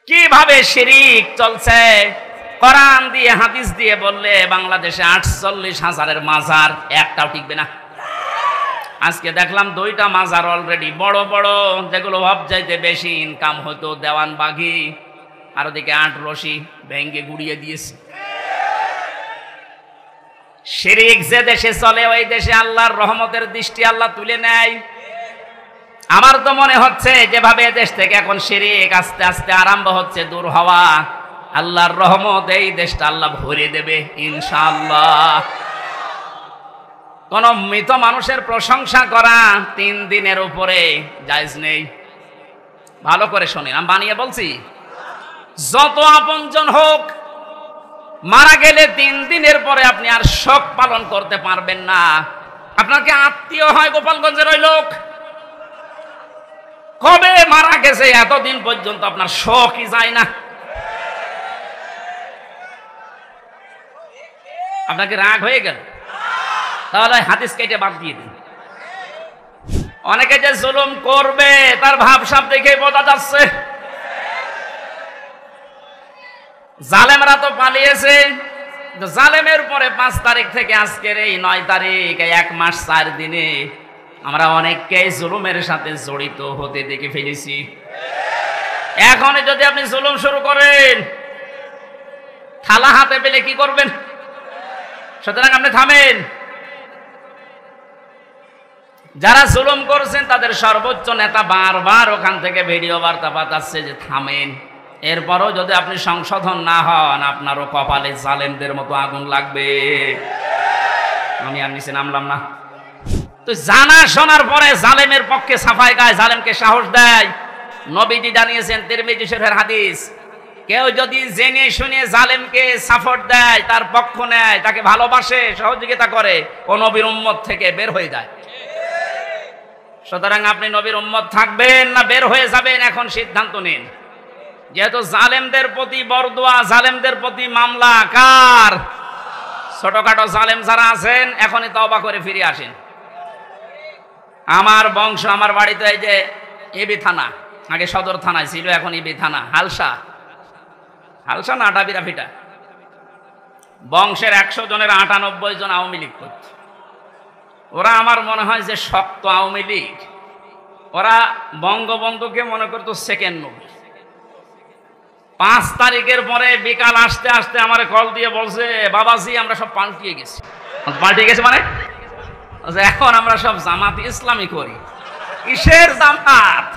কিভাবে শিরিক চলছে। কোরআন দিয়ে হাদিস দিয়ে বললে বাংলাদেশে ৪৮,০০০-এর মাজার একটাও টিকবে না। আজকে দেখলাম 2টা মাজার অলরেডি বড় বড়, যেগুলো সবচাইতে বেশি ইনকাম হতো দেওয়ানবাগি, আর ওদিকে 8 রশি ভেঙ্গে গুড়িয়ে দিয়েছে। শিরিক যে দেশে চলে ওই দেশে আল্লাহর রহমতের দৃষ্টি আল্লাহ তুলে নেয়। আমার তো মনে হচ্ছে যেভাবে দেশ থেকে এখন শিরিক আস্তে আস্তে আরম্ভ হচ্ছে দূর হওয়া, আল্লাহর রহমত এই দেশটা আল্লাহ ভরে দেবে ইনশাআল্লাহ। কোন মৃত মানুষের প্রশংসা করা 3 দিনের উপরে জায়েজ নেই। ভালো করে শুনুন, আমি বানিয়ে বলছি। যত আপনজন হোক, মারা গেলে 3 দিনের পরে আপনি আর শোক পালন করতে পারবেন না। আপনাকে আত্মীয় হয় গোপালগঞ্জের ওই লোক, কবে মারা গেছে এতদিন পর্যন্ত আপনার শোকই যায় না। আপনাকে রাগ হয়ে গেল, তাহলে হাদিস কেটে বাদ দিয়ে দিন। অনেকে যে জুলুম করবে তার ভাবসাব দেখে বোঝা যাচ্ছে। জালেমরা তো পালিয়েছে, জালেমের পরে 5 তারিখ থেকে আজকের এই 9 তারিখ, 1 মাস 4 দিনে আমরা অনেককে জুলুমের সাথে জড়িত হতে দেখে ফেলেছি। এখন যদি আপনি জুলুম শুরু করেন, থালা হাতে পেলে কি করবেন? সুতরাং আপনি থামেন। যারা জুলুম করছেন তাদের সর্বোচ্চ নেতা বারবার ওখান থেকে ভিডিও বার্তা পাঠাচ্ছে যে থামেন। এরপরও যদি আপনি সংশোধন না হন, আপনারও কপালে জালেমদের মতো আগুন লাগবে। আমি আর নিচে নামলাম না। তো জানা শোনার পরে জালেমের পক্ষে সাফাই গায়, জালেমকে সাহস দেয়। নবীজি জানিয়েছেন, তিরমিজি শরীফের হাদিস, কেউ যদি জেনে শুনে জালেমকে সাপোর্ট দেয়, তার পক্ষ নেয়, তাকে ভালোবাসে, সহযোগিতা করে, ও নবীর উম্মত থেকে বের হয়ে যায়। সুতরাং আপনি নবীর উম্মত থাকবেন না বের হয়ে যাবেন, এখন সিদ্ধান্ত নিন। যেহেতু জালেমদের প্রতি বরদোয়া, জালেমদের প্রতি মামলা কার? ছোটখাটো জালেম যারা আছেন এখনই তওবা করে ফিরে আসেন। আমার বংশ, আমার বাড়িতে এই যে এবি থানা, আগে সদর থানায় ছিল, এখন এবি থানা, হালসা না ডাবিরাফিটা, বংশের 100 জনের 98 জন আওয়ামী লীগ করত। ওরা আমার মনে হয় যে শক্ত আওয়ামী লীগ, ওরা বঙ্গবন্ধুকে মনে করতো সেকেন্ড নবী। 5 তারিখের পরে বিকাল আসতে আসতে আমার কল দিয়ে বলছে, বাবাজি আমরা সব পাল্টিয়ে গেছি। পাল্টিয়ে গেছে মানে এখন আমরা সব জামাত ইসলামী করি। কিসের জামাত?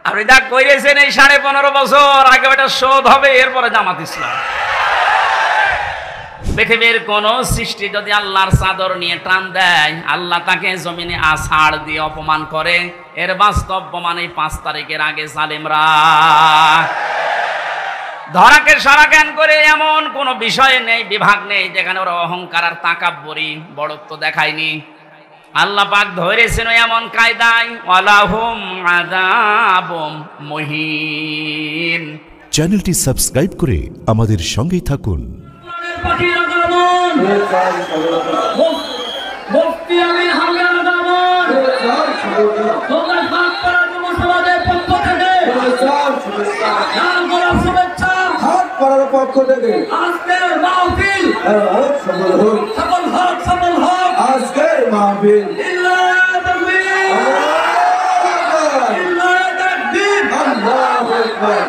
আপনি যা করেছেন এই 15.5 বছর আগে ওটা শোধ হবে, এরপরে জামাত ইসলাম। পৃথিবীর কোন সৃষ্টি যদি আল্লাহর চাদর নিয়ে টান দেয়, আল্লাহ তাকে জমিনে আছাড় দিয়ে অপমান করে। এর বাস্তব প্রমাণ এই 5 তারিখের আগে জালেমরা ধরাকে সরাজ্ঞান করে এমন কোন বিষয় নেই, বিভাগ নেই যেখানে ওরা অহংকার আর তাকাব্বুরি বড়ত্ব দেখায়নি। আল্লাহ পাক ধরেছেন এমন কায়দায়, ওয়ালাহুম আযাবুম মুহিন। চ্যানেলটি সাবস্ক্রাইব করে আমাদের সঙ্গেই থাকুন। পক্ষ থেকে আজকের মাহফিল সফল হোক, সফল হোক, সফল হোক আজকের মাহফিল। লিল্লাহি তাকবীর, লিল্লাহি তাকবীর, আল্লাহু আকবার।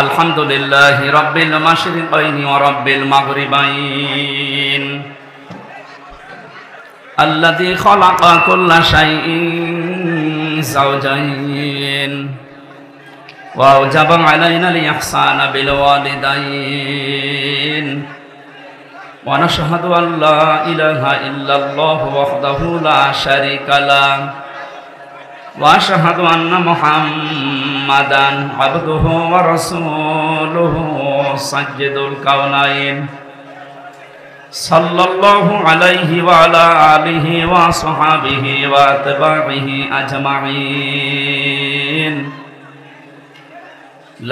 আলহামদুলিল্লাহি রাব্বিল মাশরিকাইনি ওয়া রাব্বিল মাগরিবাইন আল্লাযী খালাকা কুল্লা শাইইন যাওজাইন ওয়া আওজাবা আলাইনাল ইহসানা বিল ওয়ালিদাইন ওয়া নাশহাদু আল্লা ইলাহা ইল্লাল্লাহু ওয়াহদাহু লা শারীকা লাহু ওয়া আশহাদু আন্না মুহাম্মাদান আবদুহু ওয়া রাসূলুহু সাজ্জাদুল কাওনাইন সাল্লাল্লাহু আলাইহি ওয়া আলা আলিহি ওয়া সাহবিহি ওয়া আতবাইহি আজমাইন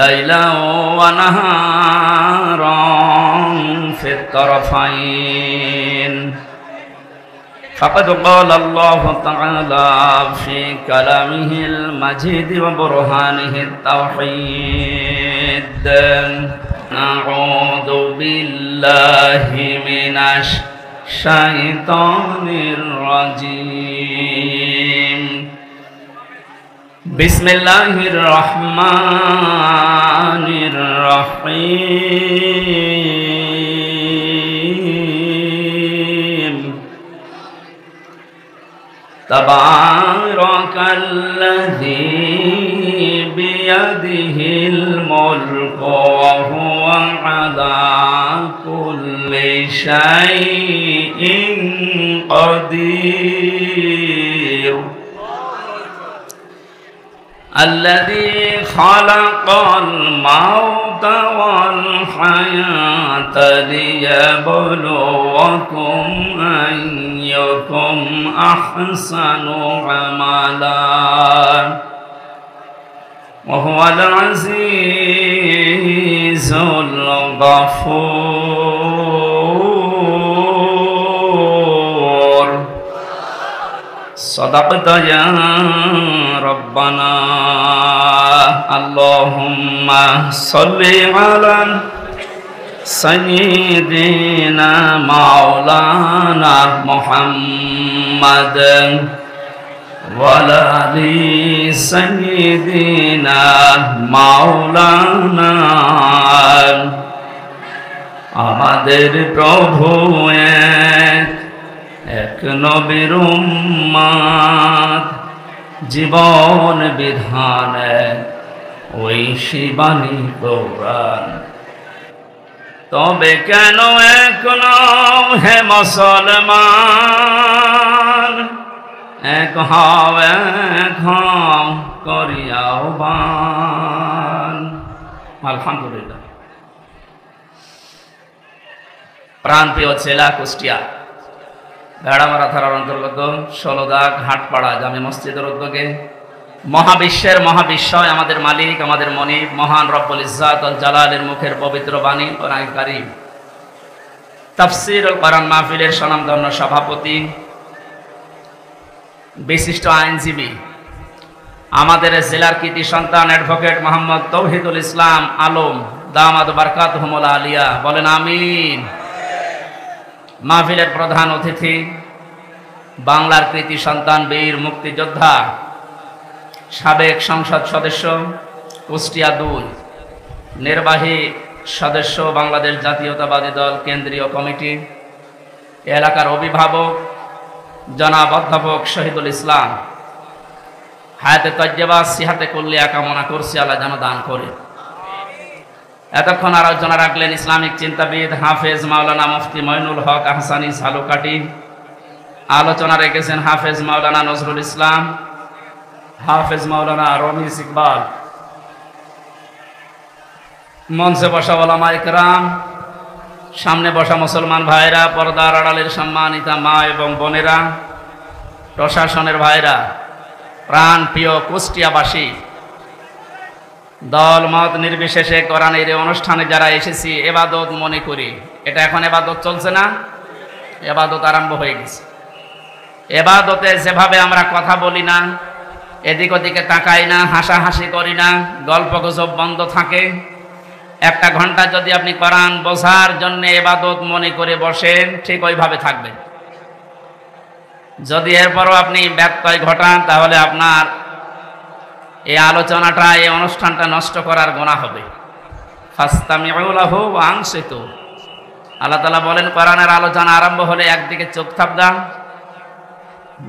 লাইলা ওয়া নাহারান في الطرفين فقد قال الله تعالى في كلامه المجيد وبرهانه التوحيد أعوذ بالله من الشيطان الرجيم بسم الله الرحمن الرحيم تبارك الذي بيده الملك وهو على كل شيء قدير الذي خلق الموت والحياة ليبلوكم أيكم أحسن عملا وهو العزيز الغفور صدقت يا ربنا اللهم صل على سيدنا مولانا محمد وعلى آل سيدنا مولانا আমাদের প্রভু এক নবীর উম্মত জীবন বিধান ওই শিবানী কোরআন তবে কেন এখনো হে মুসলমান এক হও করিয়া আহ্বান আলহামদুলিল্লাহ। প্রাণপ্রিয় জেলা কুষ্টিয়া ভেড়ামারা থানার অন্তর্গত ষোলদাগ হাটপাড়া জামে মসজিদের উদ্যোগে মহাবিশ্বের মহাবিশ্বয় আমাদের মালিক আমাদের মনিব মহান রব্বুল ইজ্জাত আল জালালের মুখের পবিত্র বাণী কোরআন কারীম তাফসীরুল কোরআন মাহফিলের স্বনামধন্য সভাপতি বিশিষ্ট আইনজীবী আমাদের জেলার কৃতি সন্তান অ্যাডভোকেট মোহাম্মদ তৌহিদুল ইসলাম আলম দামাদ বারকাতুহুমুল আলিয়া বলেন আমিন। মাহফিলের প্রধান অতিথি বাংলার কৃতি সন্তান বীর মুক্তিযোদ্ধা সাবেক সংসদ সদস্য কুষ্টিয়া ২ নির্বাহী সদস্য বাংলাদেশ জাতীয়তাবাদী দল কেন্দ্রীয় কমিটি এলাকার অভিভাবক জনাব অধ্যাপক শহীদুল ইসলাম হায়াতে তজ্জেবা সিহাতে কুল্লিয়া কামনা করছি আল্লাহ যেন দান করে। এতক্ষণ আলোচনা রাখলেন ইসলামিক চিন্তাবিদ হাফেজ মাওলানা মুফতি মঈনুল হক আহসানী ঝালকাঠি। আলোচনা রেখেছেন হাফেজ মাওলানা নজরুল ইসলাম, হাফেজ মাওলানা রমিজ ইকবাল। মঞ্চে বসা ওলামা ইকরাম, সামনে বসা মুসলমান ভাইরা, পর্দার আড়ালের সম্মানিতা মা এবং বোনেরা, প্রশাসনের ভাইরা, প্রাণ প্রিয় কুষ্টিয়াবাসী, দল মত নির্বিশেষে কোরআনের এই অনুষ্ঠানে যারা এসেছি এবাদত মনে করি। এটা এখন এবাদত চলছে না, এবাদত আরম্ভ হয়ে গেছে। এবাদতে যেভাবে আমরা কথা বলি না, এদিক ওদিকে তাকাই না, হাসাহাসি করি না, গল্প গুজব বন্ধ থাকে, 1 ঘন্টা যদি আপনি কোরআন বোঝার জন্য এবাদত মনে করে বসেন ঠিক ওইভাবে থাকবেন। যদি এরপরও আপনি ব্যত্যয় ঘটান তাহলে আপনার এই আলোচনাটা এই অনুষ্ঠানটা নষ্ট করার গুনাহ হবে। ফাস্তামিউ লাহু ওয়া আনসিতু। আল্লাহ তাআলা বলেন কোরআনের আলোচনা আরম্ভ হলে একদিকে চোখ থাকবা,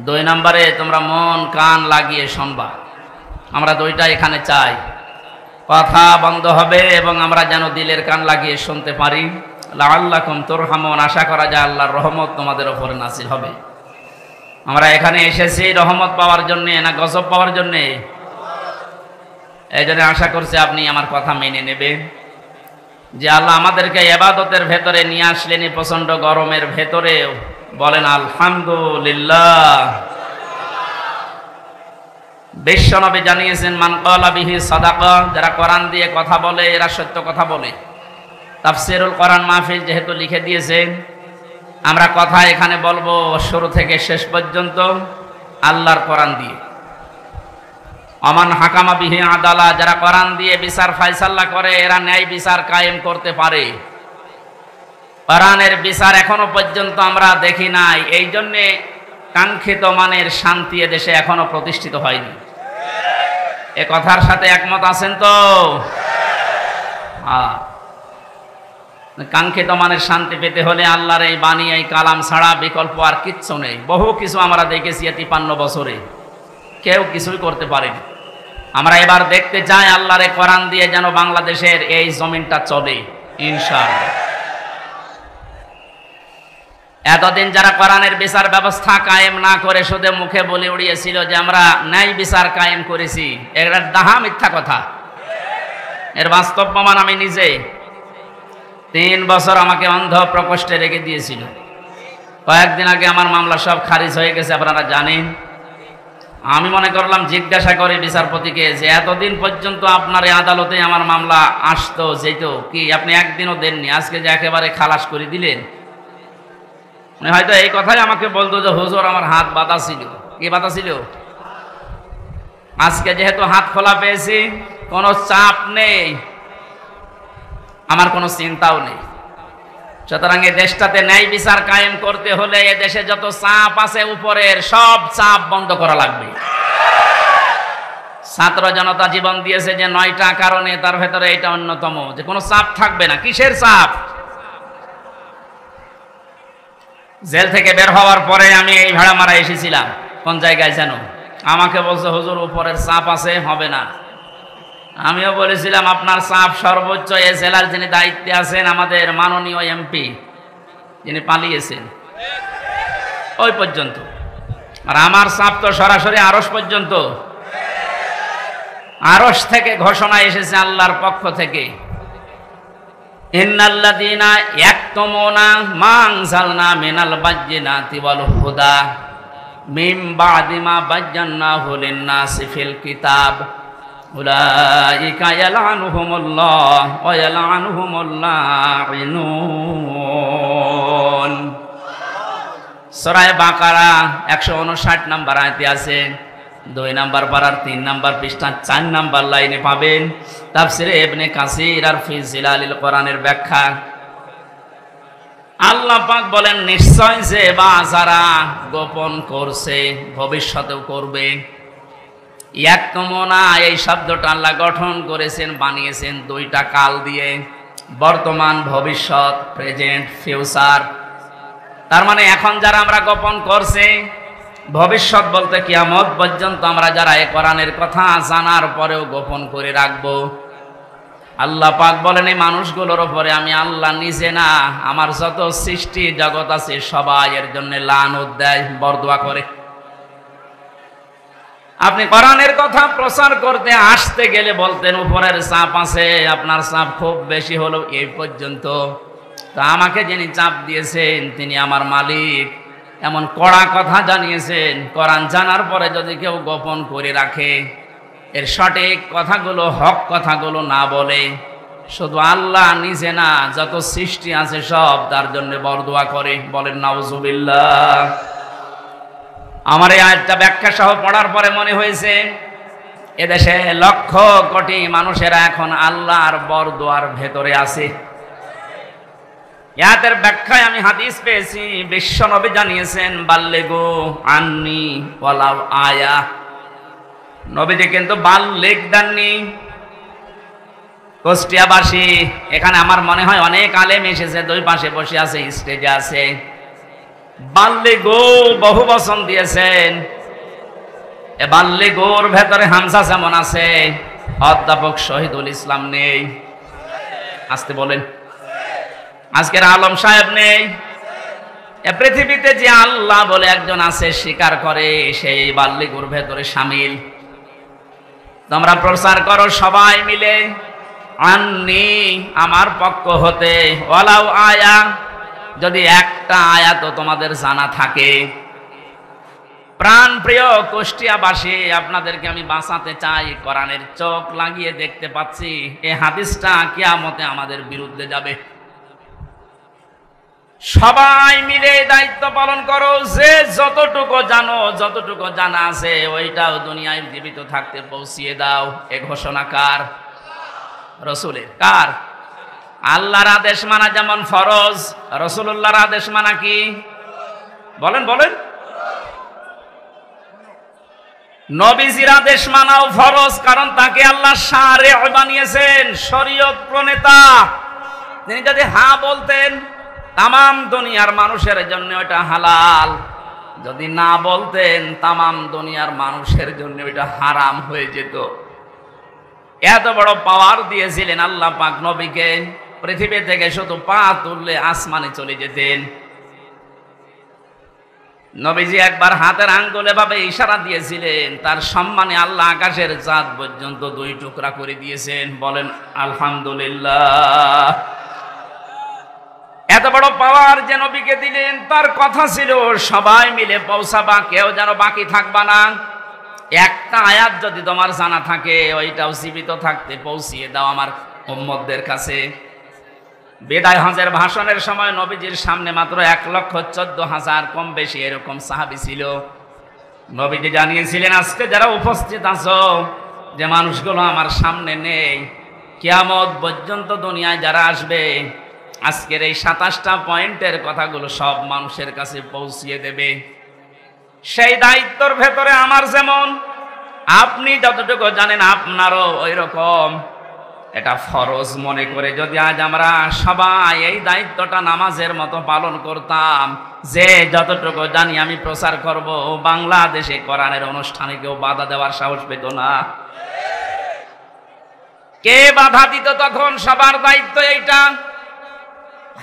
2 নম্বরে তোমরা মন কান লাগিয়ে শুনবা। আমরা 2টা এখানে চাই। কথা বন্ধ হবে এবং আমরা যেন দিলের কান লাগিয়ে শুনতে পারি। লাআল্লাকুম তুরহামুন, আশা করা যায় আল্লাহর রহমত তোমাদের উপরে নাযিল হবে। আমরা এখানে এসেছি রহমত পাওয়ার জন্য না গজব পাওয়ার জন্য? এই জন্য আশা করছি আপনি আমার কথা মেনে নেবেন যে আল্লাহ আমাদেরকে ইবাদতের ভেতরে নিয়ে আসলেন প্রচন্ড গরমের ভেতরে। বলেন আলহামদুলিল্লাহ। বিশ্বনবী জানিয়েছেন মান ক্বালা বিহি সাদাকা, যারা কোরআন দিয়ে কথা বলে এরা সত্য কথা বলে। তাফসীরুল কোরআন মাহফিল যেহেতু লিখে দিয়েছেন, আমরা কথা এখানে বলবো শুরু থেকে শেষ পর্যন্ত আল্লাহর কোরআন দিয়ে। আমান হাকামা বিহি আদালা, যারা কোরআন দিয়ে বিচার ফায়সালা করে এরা ন্যায় বিচার কায়েম করতে পারে। কোরআনের বিচার এখনো পর্যন্ত আমরা দেখি নাই, এই জন্যে কাঙ্ক্ষিত মানের শান্তি এদেশে এখনো প্রতিষ্ঠিত হয়নি। এ কথার সাথে একমত আছেন তো? কাঙ্ক্ষিত মানের শান্তি পেতে হলে আল্লাহর এই বাণী, এই কালাম ছাড়া বিকল্প আর কিচ্ছু নেই। বহু কিছু আমরা দেখেছি 53 বছরে, কেউ কিছুই করতে পারেনি। আমরা এবার দেখতে চাই আল্লাহর এই কোরআন দিয়ে যেন বাংলাদেশের এই জমিনটা চলে ইনশাআল্লাহ। এতদিন যারা কোরআনের বিচার ব্যবস্থা কায়েম না করে শুধু মুখে বলে উড়িয়েছিল যে আমরা ন্যায় বিচার কায়েম করেছি, এটা ডাহা মিথ্যা কথা। এর বাস্তব প্রমাণ আমি নিজে। 3 বছর আমাকে অন্ধ প্রকোষ্ঠে রেখে দিয়েছিল। কয়েকদিন আগে আমার মামলা সব খারিজ হয়ে গেছে, আপনারা জানেন। আমি মনে করলাম জিজ্ঞাসা করে বিচারপতিকে যে এতদিন পর্যন্ত আপনার এই আদালতে আমার মামলা আসতো যেত, কি আপনি একদিনও দেননি, আজকে যে একেবারে খালাস করে দিলেন? হয়তো এই কথাই আমাকে বলতো যে হুজুর আমার হাত বাঁধা ছিল। কি বাঁধা ছিল? আজকে যেহেতু হাত খোলা পেয়েছি, কোনো চাপ নেই, আমার কোনো চিন্তাও নেই। সুতরাং এই দেশটাতে ন্যায় বিচার কায়েম করতে হলে এ দেশে যত চাপ আছে উপরের সব চাপ বন্ধ করা লাগবে। ছাত্র জনতা জীবন দিয়েছে যে 9টা কারণে, তার ভেতরে এটা অন্যতম, যে কোনো চাপ থাকবে না। কিসের চাপ? জেল থেকে বের হওয়ার পরে আমি এই ভাড়া মারা এসেছিলাম, কোন জায়গায় যেন, আমাকে বলছে হুজুর উপরের চাপ আছে, হবে না। আমিও বলেছিলাম আপনার চাপ সর্বোচ্চ এ জেলার যিনি দায়িত্বে আছেন, আমাদের মাননীয় এমপি যিনি পালিয়েছেন, ওই পর্যন্ত। আর আমার চাপ তো সরাসরি আরশ পর্যন্ত। আরশ থেকে ঘোষণা এসেছে আল্লাহর পক্ষ থেকে, ইন্নাল্লাযীনা ইয়াকতুমুনা মা আনজালনা মিনাল বায়্যিনাতি ওয়াল হুদা মিন বা'দি মা বায়্যানাহু লিন-নাসি ফিল কিতাব উলাইকা ইয়ালআনুহুমুল্লাহ ওয়া ইয়ালআনুহুমুল লাঈনুন। সূরা বাকারা 159 নম্বর আয়াতে আছে। 2 নম্বর পারার 3 নম্বর পৃষ্ঠা 4 নম্বর লাইনে পাবেন তাফসিরে ইবনে কাসির আর ফি জিলালিল কোরআনের ব্যাখ্যা। আল্লাহ পাক বলেন, নিশ্চয় যে যারা গোপন করছে ভবিষ্যতেও করবে। ইয়াকতুমুনা, এই শব্দটা আল্লাহ গঠন করেছেন, বানিয়েছেন 2টা কাল দিয়ে, বর্তমান, ভবিষ্যৎ, প্রেজেন্ট, ফিউচার। তার মানে এখন যারা আমরা গোপন করছি, ভবিষ্যৎ বলতে কিয়ামত পর্যন্ত আমরা যারা এই কোরআনের কথা জানার পরেও গোপন করে রাখবো, আল্লাহ পাক বলেন এই মানুষগুলোর উপরে আমি আল্লাহ নিজে না, আমার যত সৃষ্টি জগৎ আছে সবাই এর জন্য লানত দেয়, বরদোয়া করে। আপনি কোরআনের কথা প্রচার করতে আসতে গেলে বলতেন উপরের চাপ আছে, আপনার চাপ খুব বেশি হলো এই পর্যন্ত। তা আমাকে যিনি চাপ দিয়েছেন তিনি আমার মালিক, এমন কড়া কথা জানিয়েছেন। কোরআন জানার পরে যদি কেউ গোপন করে রাখে, এর সঠিক কথাগুলো, হক কথাগুলো না বলে, শুধু আল্লাহ নিজে না, যত সৃষ্টি আছে সব তার জন্য বরদোয়া করে, বলেন নাউজুবিল্লাহ। আমার এই আয়াতটা ব্যাখ্যা সহ পড়ার পরে মনে হয়েছে এদেশে লক্ষ কোটি মানুষেরা এখন আল্লাহর বরদোয়ার ভেতরে আছে। ইয়াতের ব্যাখ্যায় আমি হাদিস পেয়েছি, বিশ্ব নবী জানিয়েছেন বাল্লিগু আন্নি ওয়ালাউ আয়া। নবীজি কিন্তু বাল্লিগ দেননি। কুষ্টিয়াবাসী, এখানে আমার মনে হয় অনেক আলেম এসেছে, 2 পাশে বসে আছে, স্টেজে আছে। বাল্লিগু বহু বচন দিয়েছেন। এ বাল্লিগুর ভেতরে হামজা যেমন আছে, অধ্যাপক শহীদুল ইসলাম নেই, আসতে বলেন। আজকের আলম সাহেব নেই। এ পৃথিবীতে যে আল্লাহ বলে একজন আছে স্বীকার করে, সেই বাল্লিগুর ভেতরে শামিল। তোমরা প্রচার করো সবাই মিলে, আন্নি, আমার পক্ষ হতে, ওয়ালাউ আয়া, যদি একটা আয়াত তোমাদের জানা থাকে। প্রাণ প্রিয় কুষ্টিয়াবাসী, আপনাদেরকে আমি বাঁচাতে চাই। কোরআনের চোখ লাগিয়ে দেখতে পাচ্ছি এই হাদিসটা কিয়ামতে আমাদের বিরুদ্ধে যাবে। সবাই মিলে দায়িত্ব পালন করো, যে যতটুকু জানো, যতটুকু জানা আছে ওইটাও দুনিয়ায় জীবিত থাকতে পৌঁছিয়ে দাও। এ ঘোষণা কার? রাসূলের। কার? আল্লাহর আদেশ মানা যেমন ফরজ, রাসূলুল্লাহর আদেশ মানা কি? বলেন বলেন। নবীজির আদেশ মানাও ফরজ, কারণ তাকে আল্লাহ শারে বানিয়েছেন, শরীয়ত প্রণেতা। তিনি যদি হ্যাঁ বলতেন তামাম দুনিয়ার মানুষের জন্য ওটা হালাল, যদি না বলতেন তামাম দুনিয়ার মানুষের জন্য ওটা হারাম হয়ে যেত। এত বড় পাওয়ার দিয়েছিলেন আল্লাহ পাক নবীকে, পৃথিবী থেকে শুধু পা তুললে আসমানে চলে যেতেন। নবীজি একবার হাতের আঙ্গুলে ভাবে ইশারা দিয়েছিলেন, তার সম্মানে আল্লাহ আকাশের চাঁদ পর্যন্ত 2 টুকরা করে দিয়েছেন। বলেন আলহামদুলিল্লাহ। এত বড় পাওয়ার যে নবীকে দিলেন, তার কথা ছিল সবাই মিলে পৌঁছাবা, কেউ যেন বাকি থাকবা না। একটা আয়াত যদি তোমার জানা থাকে ওইটাও জীবিত থাকতে পৌঁছিয়ে দাও আমার উম্মতদের কাছে। বিদায় হজের ভাষণের সময় নবীজির সামনে মাত্র 1,14,000 কম বেশি এরকম সাহাবী ছিল। নবীজি জানিয়েছিলেন, আজকে যারা উপস্থিত আছো, যে মানুষগুলো আমার সামনে নেই, কিয়ামত পর্যন্ত দুনিয়ায় যারা আসবে, আজকের এই 27টা পয়েন্টের কথাগুলো সব মানুষের কাছে পৌঁছিয়ে দেবে। সেই দায়িত্বর ভেতরে আমার যেমন, আপনি যতটুকু জানেন আপনারও ওই রকম। এটা ফরজ মনে করে যদি আজ আমরা সবাই এই দায়িত্বটা নামাজের মতো পালন করতাম, যে যতটুকু জানি আমি প্রচার করব, বাংলাদেশে কোরআনের অনুষ্ঠানে কেউ বাধা দেওয়ার সাহস পেত না। কে বাধা দিত তখন? সবার দায়িত্ব এইটা।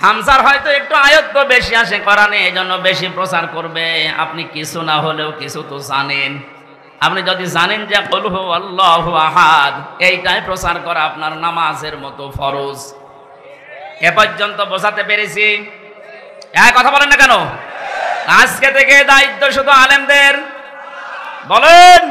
হামজার হয়তো একটু আয়ত্ত বেশি আসে কোরআনে, এই জন্য বেশি প্রচার করবে। আপনি কিছু না হলেও কিছু তো জানেন। আপনি যদি জানেন যে কুল হু আল্লাহু আহাদ, এইটাই প্রচার করা আপনার নামাজের মতো ফরজ। এ পর্যন্ত বোঝাতে পেরেছি? এক কথা বলেন না কেন? আজকে থেকে দায়িত্ব শুধু আলেমদের। বলেন,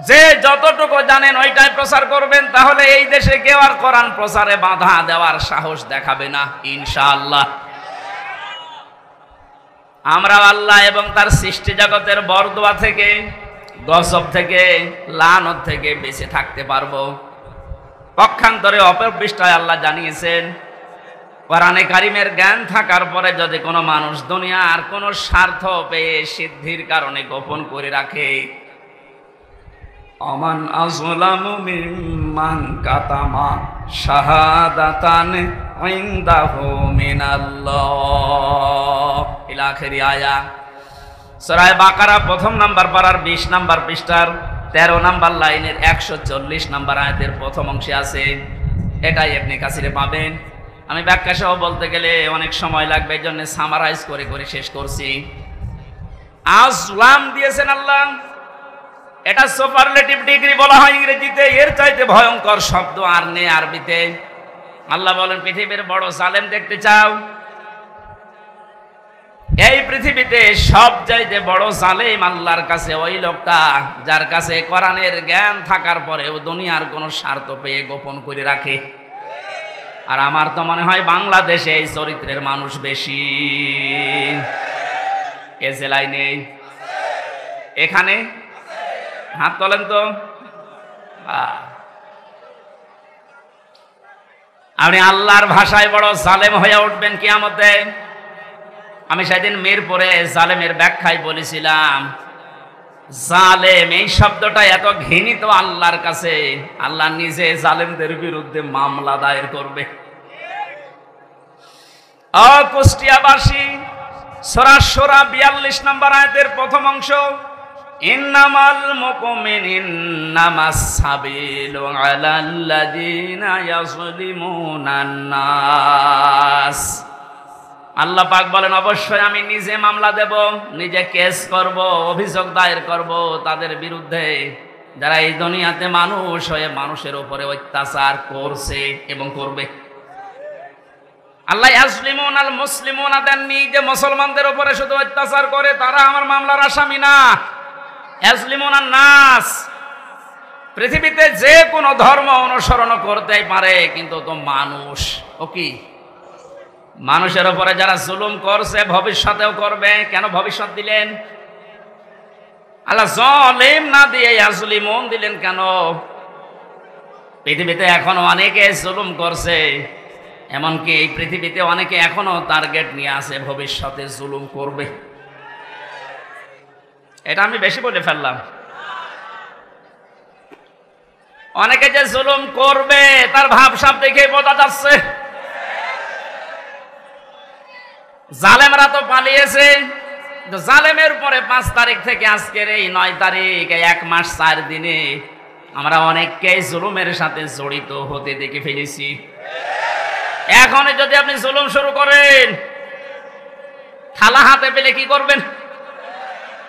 যে যতটুকু জানেন ওইটাই প্রচার করবেন, তাহলে এই দেশে কেউ আর কোরআন প্রচারে বাধা দেওয়ার সাহস দেখাবে না ইনশাআল্লাহ। আমরা আল্লাহ এবং তার সৃষ্টি জগতের বরদোয়া থেকে, গজব থেকে, লানত থেকে বেঁচে থাকতে পারবো। পক্ষান্তরে অপর পৃষ্ঠায় আল্লাহ জানিয়েছেন, কোরআনে কারিমের জ্ঞান থাকার পরে যদি কোনো মানুষ দুনিয়ার কোনো স্বার্থ পেয়ে সিদ্ধির কারণে গোপন করে রাখে, আমান আযলামু মিম্মান কাতামা শাহাদাতান ইনদাহু মিনাল্লাহ ইলা আখিরি আয়া। সূরা বাকারা প্রথম নাম্বার পারার 20 নাম্বার পৃষ্ঠার 13 নাম্বার লাইনের 140 নাম্বার আয়াতের প্রথম অংশে আছে। এটাই ইবনে কাসিরে পাবেন। আমি ব্যাখ্যা সহ বলতে গেলে অনেক সময় লাগবে, এই জন্য সামারাইজ করে করে শেষ করছি। আযলাম দিয়েছেন আল্লাহ, এটা সুপারলেটিভ ডিগ্রি বলা হয় ইংরেজিতে। এর চাইতে ভয়ঙ্কর শব্দ আর নেই আরবিতে। আল্লাহ বলেন, পৃথিবীর বড় জালেম দেখতে চাও? এই পৃথিবীতে সব চাইতে বড় জালেম আল্লাহর কাছে ওই লোকটা যার কাছে কোরআনের জ্ঞান থাকার পরেও দুনিয়ার কোনো স্বার্থ পেয়ে গোপন করে রাখে। আর আমার তো মনে হয় বাংলাদেশে এই চরিত্রের মানুষ বেশি। এ জেলায় নেই, এখানে হাত তোলেন তো। আপনি আল্লাহর ভাষায় বড় জালেম হয়ে উঠবেন কিয়ামতে। আমি সেদিন মিরপুরে জালেমের ব্যাখ্যায় বলেছিলাম, জালেম এই শব্দটা এত ঘৃণিত আল্লাহর কাছে, আল্লাহ নিজে জালেমদের বিরুদ্ধে মামলা দায়ের করবে। কুষ্টিয়াবাসী সূরা শূরা 42 নম্বর আয়াতের প্রথম অংশ, ইন্নামাল মুমিনুন্নামাস সাবিলু আলাল্লাযিনা ইয়াযলিমুনান নাস। আল্লাহ পাক বলেন, অবশ্যই আমি নিজে মামলা দেব, নিজে কেস করব, অভিযোগ দায়ের করব তাদের বিরুদ্ধে যারা এই দুনিয়াতে মানুষ হয়ে মানুষের উপরে অত্যাচার করছে এবং করবে। আল্লাহ ইয়াজলিমুনাল মুসলিমুনা দেননি যে মুসলমানদের উপরে শুধু অত্যাচার করে তারা আমার মামলার আসামি না। ইয়াজলিমুনান নাস, পৃথিবীতে যে কোনো ধর্ম অনুসরণ করতেই পারে, কিন্তু তো মানুষ, ও কি মানুষের উপরে যারা জুলুম করছে ভবিষ্যতেও করবে। কেন ভবিষ্যৎ দিলেন? আল্লাহ জালিম না দিয়ে ইয়াজলিমুন দিলেন কেন? পৃথিবীতে এখনো অনেকে জুলুম করছে, এমনকি এই পৃথিবীতে অনেকে এখনো টার্গেট নিয়ে আছে ভবিষ্যতে জুলুম করবে। এটা আমি বেশি বলে ফেললাম। অনেকে যে জুলুম করবে তার ভাবসাব দেখে বোঝা যাচ্ছে। জালেমরা তো পালিয়েছে, জালেমের পরে 5 তারিখ থেকে আজকের এই 9 তারিখ, 1 মাস 4 দিনে আমরা অনেককেই জুলুমের সাথে জড়িত হতে দেখে ফেলেছি। এখন যদি আপনি জুলুম শুরু করেন, থালা হাতে পেলে কি করবেন?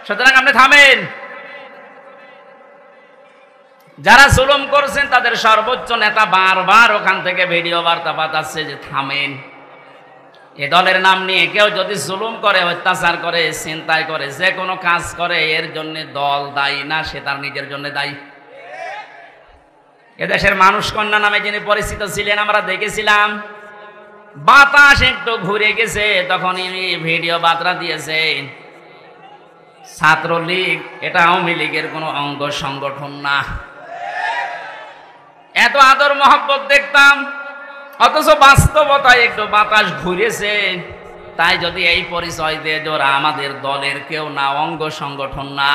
সুতরাং আপনি থামেন। যারা জুলুম করছেন তাদের সর্বোচ্চ নেতা বারবার ওখান থেকে ভিডিও বার্তা পাঠাচ্ছে যে থামেন। এ দলের নাম নিয়ে কেউ যদি জুলুম করে, অত্যাচার করে, চিন্তায় করে, যে কোনো কাজ করে, এর জন্য দল দায়ী না, সে তার নিজের জন্য দায়ী। এদেশের মানুষ কন্যা নামে যিনি পরিচিত ছিলেন, আমরা দেখেছিলাম বাতাস একটু ঘুরে গেছে, তখন ভিডিও বার্তা দিয়েছে ছাত্রলীগ এটা আওয়ামী লীগের কোনো অঙ্গ সংগঠন না। এত আদর মহব্বত দেখতাম, অথচ বাস্তবতায় একটু বাতাস ঘুরেছে। তাই যদি এই পরিচয় দিয়ে ওরা আমাদের দলের কেউ না, অঙ্গ সংগঠন না,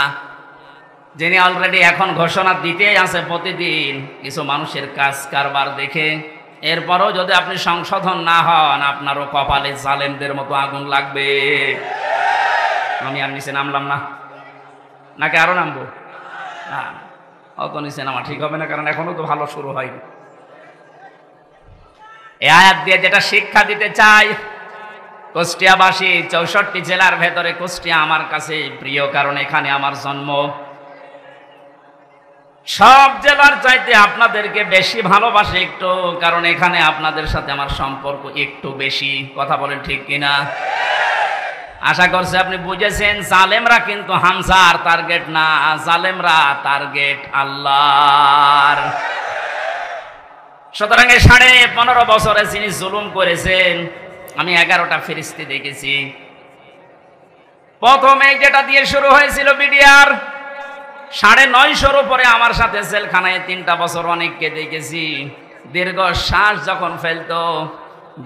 যিনি অলরেডি এখন ঘোষণা দিতেই আছে প্রতিদিন কিছু মানুষের কাজ কারবার দেখে, এরপরও যদি আপনি সংশোধন না হন, আপনারও কপালে জালেমদের মতো আগুন লাগবে। আমি আর নিচে নামলাম না, নাকি আরো নামবো? না, অত নিচে নামা ঠিক হবে না, কারণ এখনো তো ভালো শুরু হয়নি। এই আয়াত দিয়ে যেটা শিক্ষা দিতে চাই, কুষ্টিয়াবাসী, 64 জেলার ভেতরে কুষ্টিয়া আমার কাছে প্রিয়, কারণ এখানে আমার জন্ম। সব জেলার চাইতে আপনাদেরকে বেশি ভালোবাসে একটু, কারণ এখানে আপনাদের সাথে আমার সম্পর্ক একটু বেশি। কথা বলেন ঠিক কিনা? আশা করছি আপনি বুঝেছেন। জালেমরা কিন্তু হামজার টার্গেট না, জালেমরা টার্গেট আল্লাহর। সুতরাং 15.5 বছরে যিনি জুলুম করেছেন, আমি 11টা ফেরেশতা দেখেছি। প্রথমে যেটা দিয়ে শুরু হয়েছিল বিডিআর, 950 উপরে আমার সাথে জেলখানায় 3টা বছর অনেককে দেখেছি। দীর্ঘ শ্বাস যখন ফেলতো,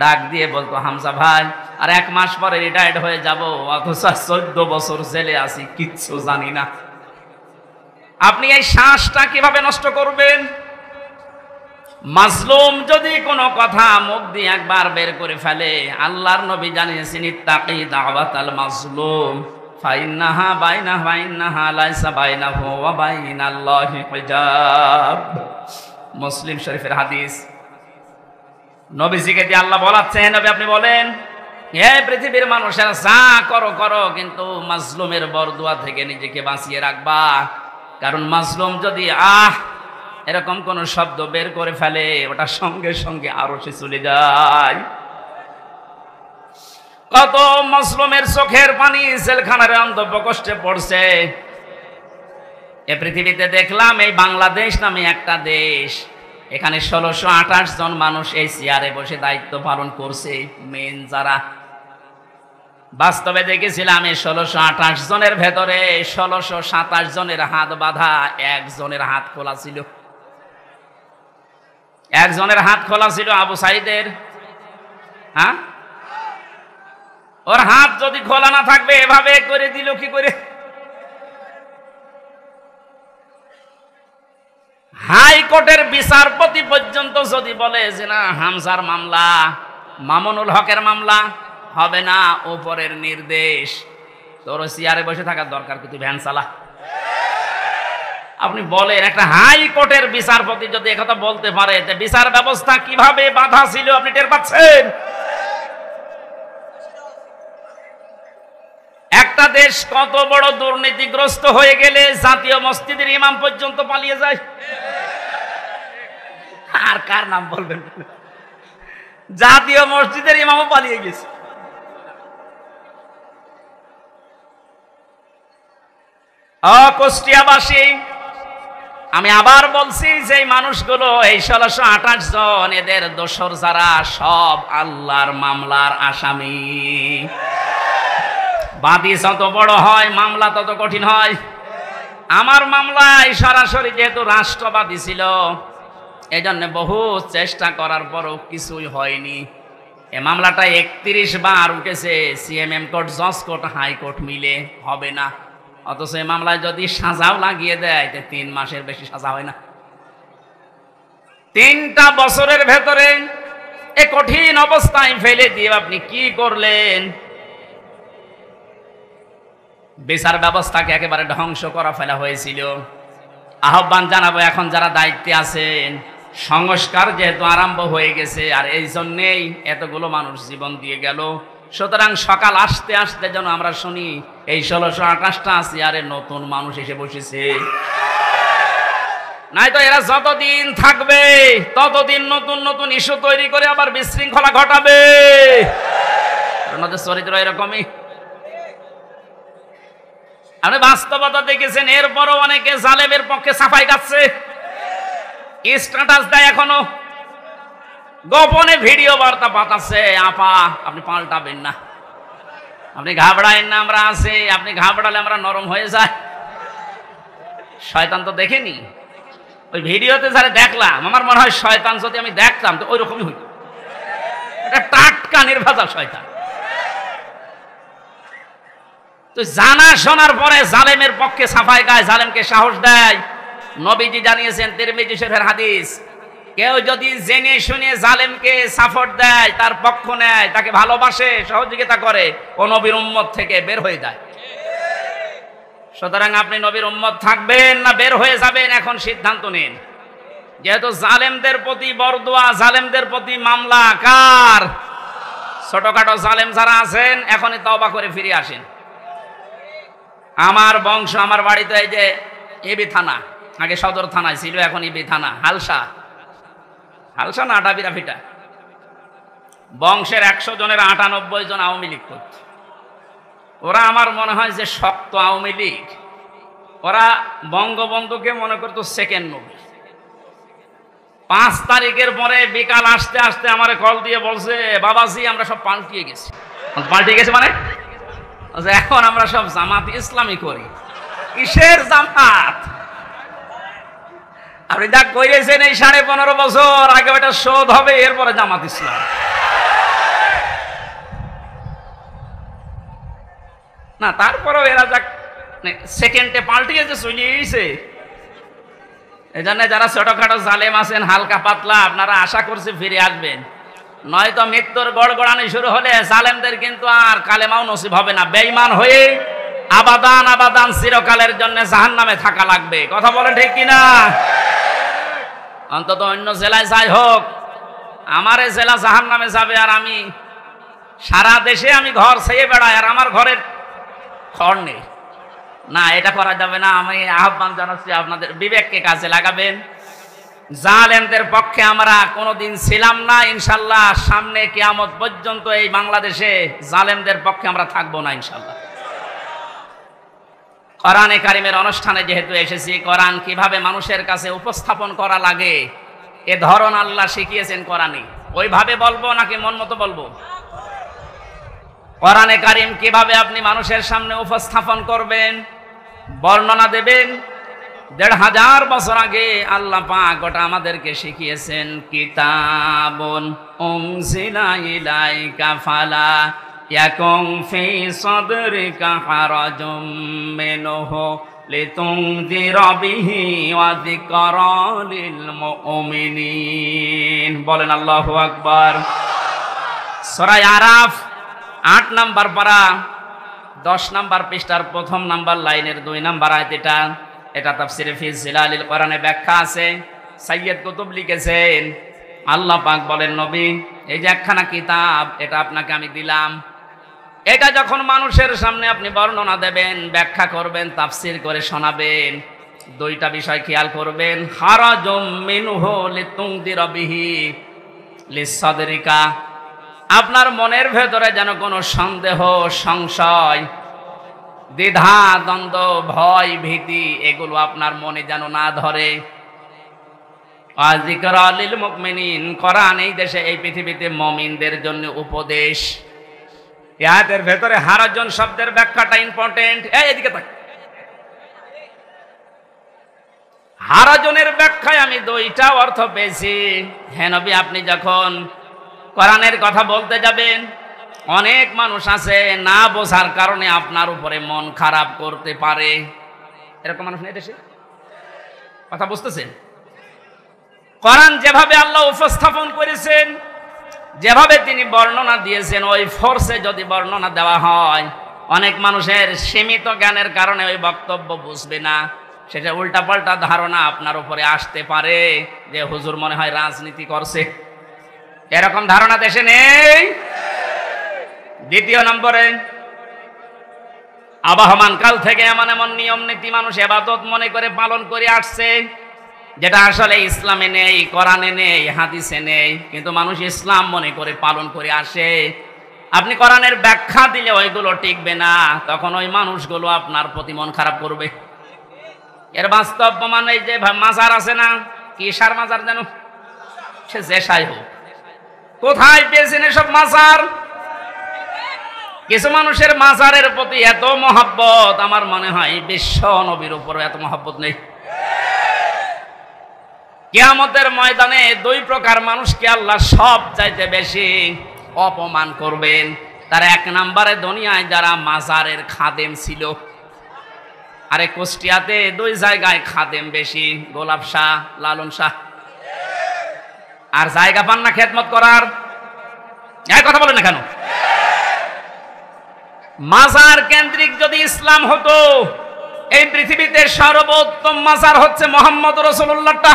ডাক দিয়ে বলতো হামজা ভাই আর 1 মাস পরে রিটায়ার্ড হয়ে যাব, অথচ 14 বছর জেলে আছি, কিচ্ছু জানি না। আপনি এই শ্বাসটা কিভাবে নষ্ট করবেন? মাজলুম যদি কোনো কথা মুখ দিয়ে একবার বের করে ফেলে, আল্লাহর নবী জানিয়েছেন ইত্তাকি দাওয়াতাল মাজলুম ফাইন্নাহা বাইনাহা লাইসা বাইনাহু ওয়া বাইনাল্লাহি হিজাব। মুসলিম শরীফের হাদিস। নবীজিকে দিয়ে আল্লাহ বলাচ্ছেন, নবী আপনি বলেন, হে পৃথিবীর মানুষেরা যা করো করো, কিন্তু মাজলুমের বরদুয়া থেকে নিজেকে বাঁচিয়ে রাখবা। কারণ মাজলুম যদি এরকম কোন শব্দ বের করে ফেলে, ওটা সঙ্গে সঙ্গে আরশে চলে যায়। কত মাজলুমের চোখের পানি জেলখানার অন্তঃ কষ্টে পড়ছে। এ পৃথিবীতে দেখলাম এই বাংলাদেশ নামে একটা দেশ, এখানে 1628 জন মানুষ এই চেয়ারে বসে দায়িত্ব পালন করছে। মেন যারা, বাস্তবে দেখেছিলাম এই 1628 জনের ভেতরে 1627 জনের হাত বাঁধা, একজনের হাত খোলা ছিল। একজনের হাত খোলা ছিল আবু সাইদের। হ্যাঁ, ওর হাত যদি খোলা না থাকবে এভাবে করে দিল কি করে? হাইকোর্টের বিচারপতি পর্যন্ত যদি বলে যে না, হামজার মামলা, মামুনুল হকের মামলা হবে না, উপরের নির্দেশ, তোর চেয়ারে বসে থাকার দরকার, কিন্তু ভ্যান চালা। আপনি বলেন, একটা হাইকোর্টের বিচারপতি যদি একথা বলতে পারে, বিচার ব্যবস্থা কিভাবে বাধা ছিল আপনি টের পাচ্ছেন? একটা দেশ কত বড় দুর্নীতিগ্রস্ত হয়ে গেলে জাতীয় মসজিদের ইমাম পর্যন্ত পালিয়ে যায়। আর কার নাম বলবেন? জাতীয় মসজিদের ইমামও পালিয়ে গেছে। কুষ্টিয়াবাসী, আমি আবার বলছি যে এই মানুষগুলো এই 1628 জন এদের দোসর যারা সব আল্লাহর মামলার আসামি। বাদী যত বড় হয় মামলা তত কঠিন হয়। আমার মামলায় সরাসরি যেহেতু রাষ্ট্রবাদী ছিল, এজন্য বহু চেষ্টা করার পরও কিছুই হয়নি। এই মামলাটা 31 বার উঠেছে, সিএমএম কোর্ট, জজ কোর্ট, হাইকোর্ট মিলে হবে না। অথচ এই মামলায় যদি সাজাও লাগিয়ে দেয় 3 মাসের বেশি সাজা হয় না। 3টা বছরের ভেতরে এ কঠিন অবস্থায় ফেলে দিয়ে আপনি কি করলেন? বিচার ব্যবস্থাকে একেবারে ধ্বংস করা ফেলা হয়েছিল। আহ্বান জানাবো এখন যারা দায়িত্বে আছেন, সংস্কার যেহেতু আরম্ভ হয়ে গেছে, আর এই জন্যেই এতগুলো মানুষ জীবন দিয়ে গেল, সুতরাং সকাল আসতে আসতে যেন আমরা শুনি এই 1628টা চেয়ারে নতুন মানুষ এসে বসেছে। নাই তো এরা যতদিন থাকবে ততদিন নতুন নতুন ইস্যু তৈরি করে আবার বিশৃঙ্খলা ঘটাবে। ওনাদের চরিত্র এরকমই। আপনি বাস্তবতা দেখেছেন, এরপরও অনেকে জালেমের পক্ষে সাফাই গাচ্ছে, স্ট্যাটাস দেয়, এখনো গোপনে ভিডিও বার্তা পাঠাচ্ছে। আপা আপনি পাল্টাবেন না, আপনি ঘাবড়ায়েন না, আমরা আছি। আপনি ঘাবড়ালে আমরা নরম হয়ে যায়। শয়তান তো দেখেনি, ওই ভিডিওতে যারা দেখলাম, আমার মনে হয় শয়তান যদি আমি দেখতাম তো ওই রকমই হইত। এটা টাটকা নির্বাচন শয়তান। তো জানা শোনার পরে জালেমের পক্ষে সাফাই গায়, জালেমকে সাহস দেয়। নবীজি জানিয়েছেন, তিরমিজি শরীফের হাদিস, কেউ যদি জেনে শুনে জালেমকে সাপোর্ট দেয়, তার পক্ষ নেয়, তাকে ভালোবাসে, সহযোগিতা করে, ও নবীর উম্মত থেকে বের হয়ে যায়। সুতরাং আপনি নবীর উম্মত থাকবেন না বের হয়ে যাবেন, এখন সিদ্ধান্ত নিন। যেহেতু জালেমদের প্রতি বরদোয়া, জালেমদের প্রতি মামলা কার? ছোটখাটো জালেম যারা আছেন এখনই তওবা করে ফিরে আসেন। আমার বংশ, আমার বাড়িতে এই যে এবি থানা, আগে সদর থানায় ছিল, এখন এবি থানা, হালসা না আটাবিরা ফিটা। বংশের 100 জনের 98 জন আওয়ামী লীগ করত। ওরা আমার মনে হয় যে শক্ত আওয়ামী লীগ। ওরা বঙ্গবন্ধুকে মনে করতো সেকেন্ড নবী। 5 তারিখের পরে বিকাল আসতে আসতে আমারে কল দিয়ে বলছে, বাবাজি আমরা সব পাল্টিয়ে গেছি। পাল্টিয়ে গেছে মানে এখন আমরা সব জামাত ইসলামী করি। কিসের জামাত? আপনি যা করেছেন এই 15.5 বছর আগে ওটা শোধ হবে, এরপরে জামাত ইসলাম না। তারপরেও এরা যা সেকেন্ডে পাল্টিয়েছে, চলে গেছে। এই জন্য যারা ছোটখাটো জালেম আছেন, হালকা পাতলা, আপনারা আশা করছি ফিরে আসবেন। নয়তো মৃত্যুর গড়গড়ানি শুরু হলে জালেমদের কিন্তু আর কালেমাও নসিব হবে না। বেঈমান হয়ে আবাদান আবাদান চিরকালের জন্য জাহান্নামে থাকা লাগবে। কথা বলেন ঠিক কিনা? অন্তত অন্য জেলায় যাই হোক, আমার এই জেলা জাহান্নামে যাবে, আর আমি সারা দেশে আমি ঘর ছেয়ে বেড়াই, আর আমার ঘরের খড় নেই। না, এটা করা যাবে না। আমি আহ্বান জানাচ্ছি, আপনাদের বিবেককে কাজে লাগাবেন। জালেমদের পক্ষে আমরা কোনোদিন ছিলাম না, ইনশাল্লাহ সামনে কিয়ামত পর্যন্ত এই বাংলাদেশে জালেমদের পক্ষে আমরা থাকবো না ইনশাল্লাহ। কোরআনে কারিমের অনুষ্ঠানে যেহেতু এসেছি, কোরআন কিভাবে মানুষের কাছে উপস্থাপন করা লাগে এ ধরন আল্লাহ শিখিয়েছেন কোরআনে। ওইভাবে বলবো নাকি মন মতো বলবো? কোরআনে কারিম কিভাবে আপনি মানুষের সামনে উপস্থাপন করবেন, বর্ণনা দেবেন, 1500 বছর আগে আল্লাহ পাক ওটা আমাদেরকে শিখিয়েছেন। কিতাবুন উনজিলা ইলাইকা ফালা ইয়াকুম ফি সাদরিকা হারাজুম মিনহু লিতুনযিরা বিহি ওয়া যিকরা লিল মুমিনিন। বলেন আল্লাহু আকবার। সূরা আরাফ 8 নম্বর পারা 10 নম্বর পৃষ্ঠার 1 নম্বর লাইনের 2 নম্বর আয়াত। এটা তাফসীরে ফি জিলালিল কোরআনে ব্যাখ্যা আছে, সাইয়্যিদ কুতুব লিখেছেন। আল্লাহ পাক বলেন, নবী এই যে একখানা কিতাব, এটা আপনাকে আমি দিলাম। এটা যখন মানুষের সামনে আপনি বর্ণনা দেবেন, ব্যাখ্যা করবেন, তাফসীর করে শোনাবেন, 2টা বিষয় খেয়াল করবেন। হারাজুম মিনহু লিতুনযিরা বিহি লিসাদরিকা, আপনার মনের ভেতরে যেন কোনো সন্দেহ সংশয় দ্বিধা দ্বন্দ্ব ভয় ভীতি এগুলো আপনার মনে যেন না ধরে। যিকরা লিল মুমিনিন, কোরআন এই দেশে এই পৃথিবীতে মুমিনদের জন্য উপদেশ। আয়াতের ভেতরে হারাজন শব্দের ব্যাখ্যাটা ইম্পর্টেন্ট। এদিকে তাক। হারাজনের ব্যাখ্যায় আমি দুইটা অর্থ পেয়েছি। হে নবী, আপনি যখন কোরআনের কথা বলতে যাবেন, অনেক মানুষ আছে না বোঝার কারণে আপনার উপরে মন খারাপ করতে পারে। এরকম মানুষ নেই দেশে? কথা বুঝতেছেন? কোরআন যেভাবে আল্লাহ উপস্থাপন করেছেন, যেভাবে তিনি বর্ণনা দিয়েছেন, ওই ফোর্সে যদি বর্ণনা দেওয়া হয়, অনেক মানুষের সীমিত জ্ঞানের কারণে ওই বক্তব্য বুঝবে না। সেটা উল্টাপাল্টা ধারণা আপনার উপরে আসতে পারে যে হুজুর মনে হয় রাজনীতি করছে। এরকম ধারণা দেশে নেই। দ্বিতীয় নম্বরে, আবহমান কাল থেকে এমন এমন নিয়ম নীতি মানুষ ইবাদত মনে করে পালন করে আসছে, যেটা আসলে ইসলামে নেই, কোরআনে নেই, হাদিসে নেই, কিন্তু মানুষ ইসলাম মনে করে পালন করে আসে। আপনি কোরআনের ব্যাখ্যা দিলে ওইগুলো টিকবে না, তখন ওই মানুষগুলো আপনার প্রতি মন খারাপ করবে। এর বাস্তব প্রমাণ এই যে মাজার আছে না, কি সার মাজার যেন, সে যে সাই হোক, কোথায় পেয়েছেন এসব মাজার? কিছু মানুষের মাজারের প্রতি এত মহব্বত, আমার মনে হয় বিশ্ব নবীর উপরে এত মহব্বত নেই। কিয়ামতের ময়দানে দুই প্রকার মানুষকে আল্লাহ সব চাইতে বেশি অপমান করবেন। তার এক নম্বরে দুনিয়ায় যারা মাজারের খাদেম ছিল, আরে কুষ্টিয়াতে দুই জায়গায় খাদেম বেশি, গোলাপ শাহ, লালন শাহ। আর জায়গা পান না খেদমত করার। এই কথা বলেন না কেন? মাজার কেন্দ্রিক যদি ইসলাম হতো, এই পৃথিবীতে সর্বোত্তম মাজার হচ্ছে মোহাম্মদ রাসূলুল্লাহটা।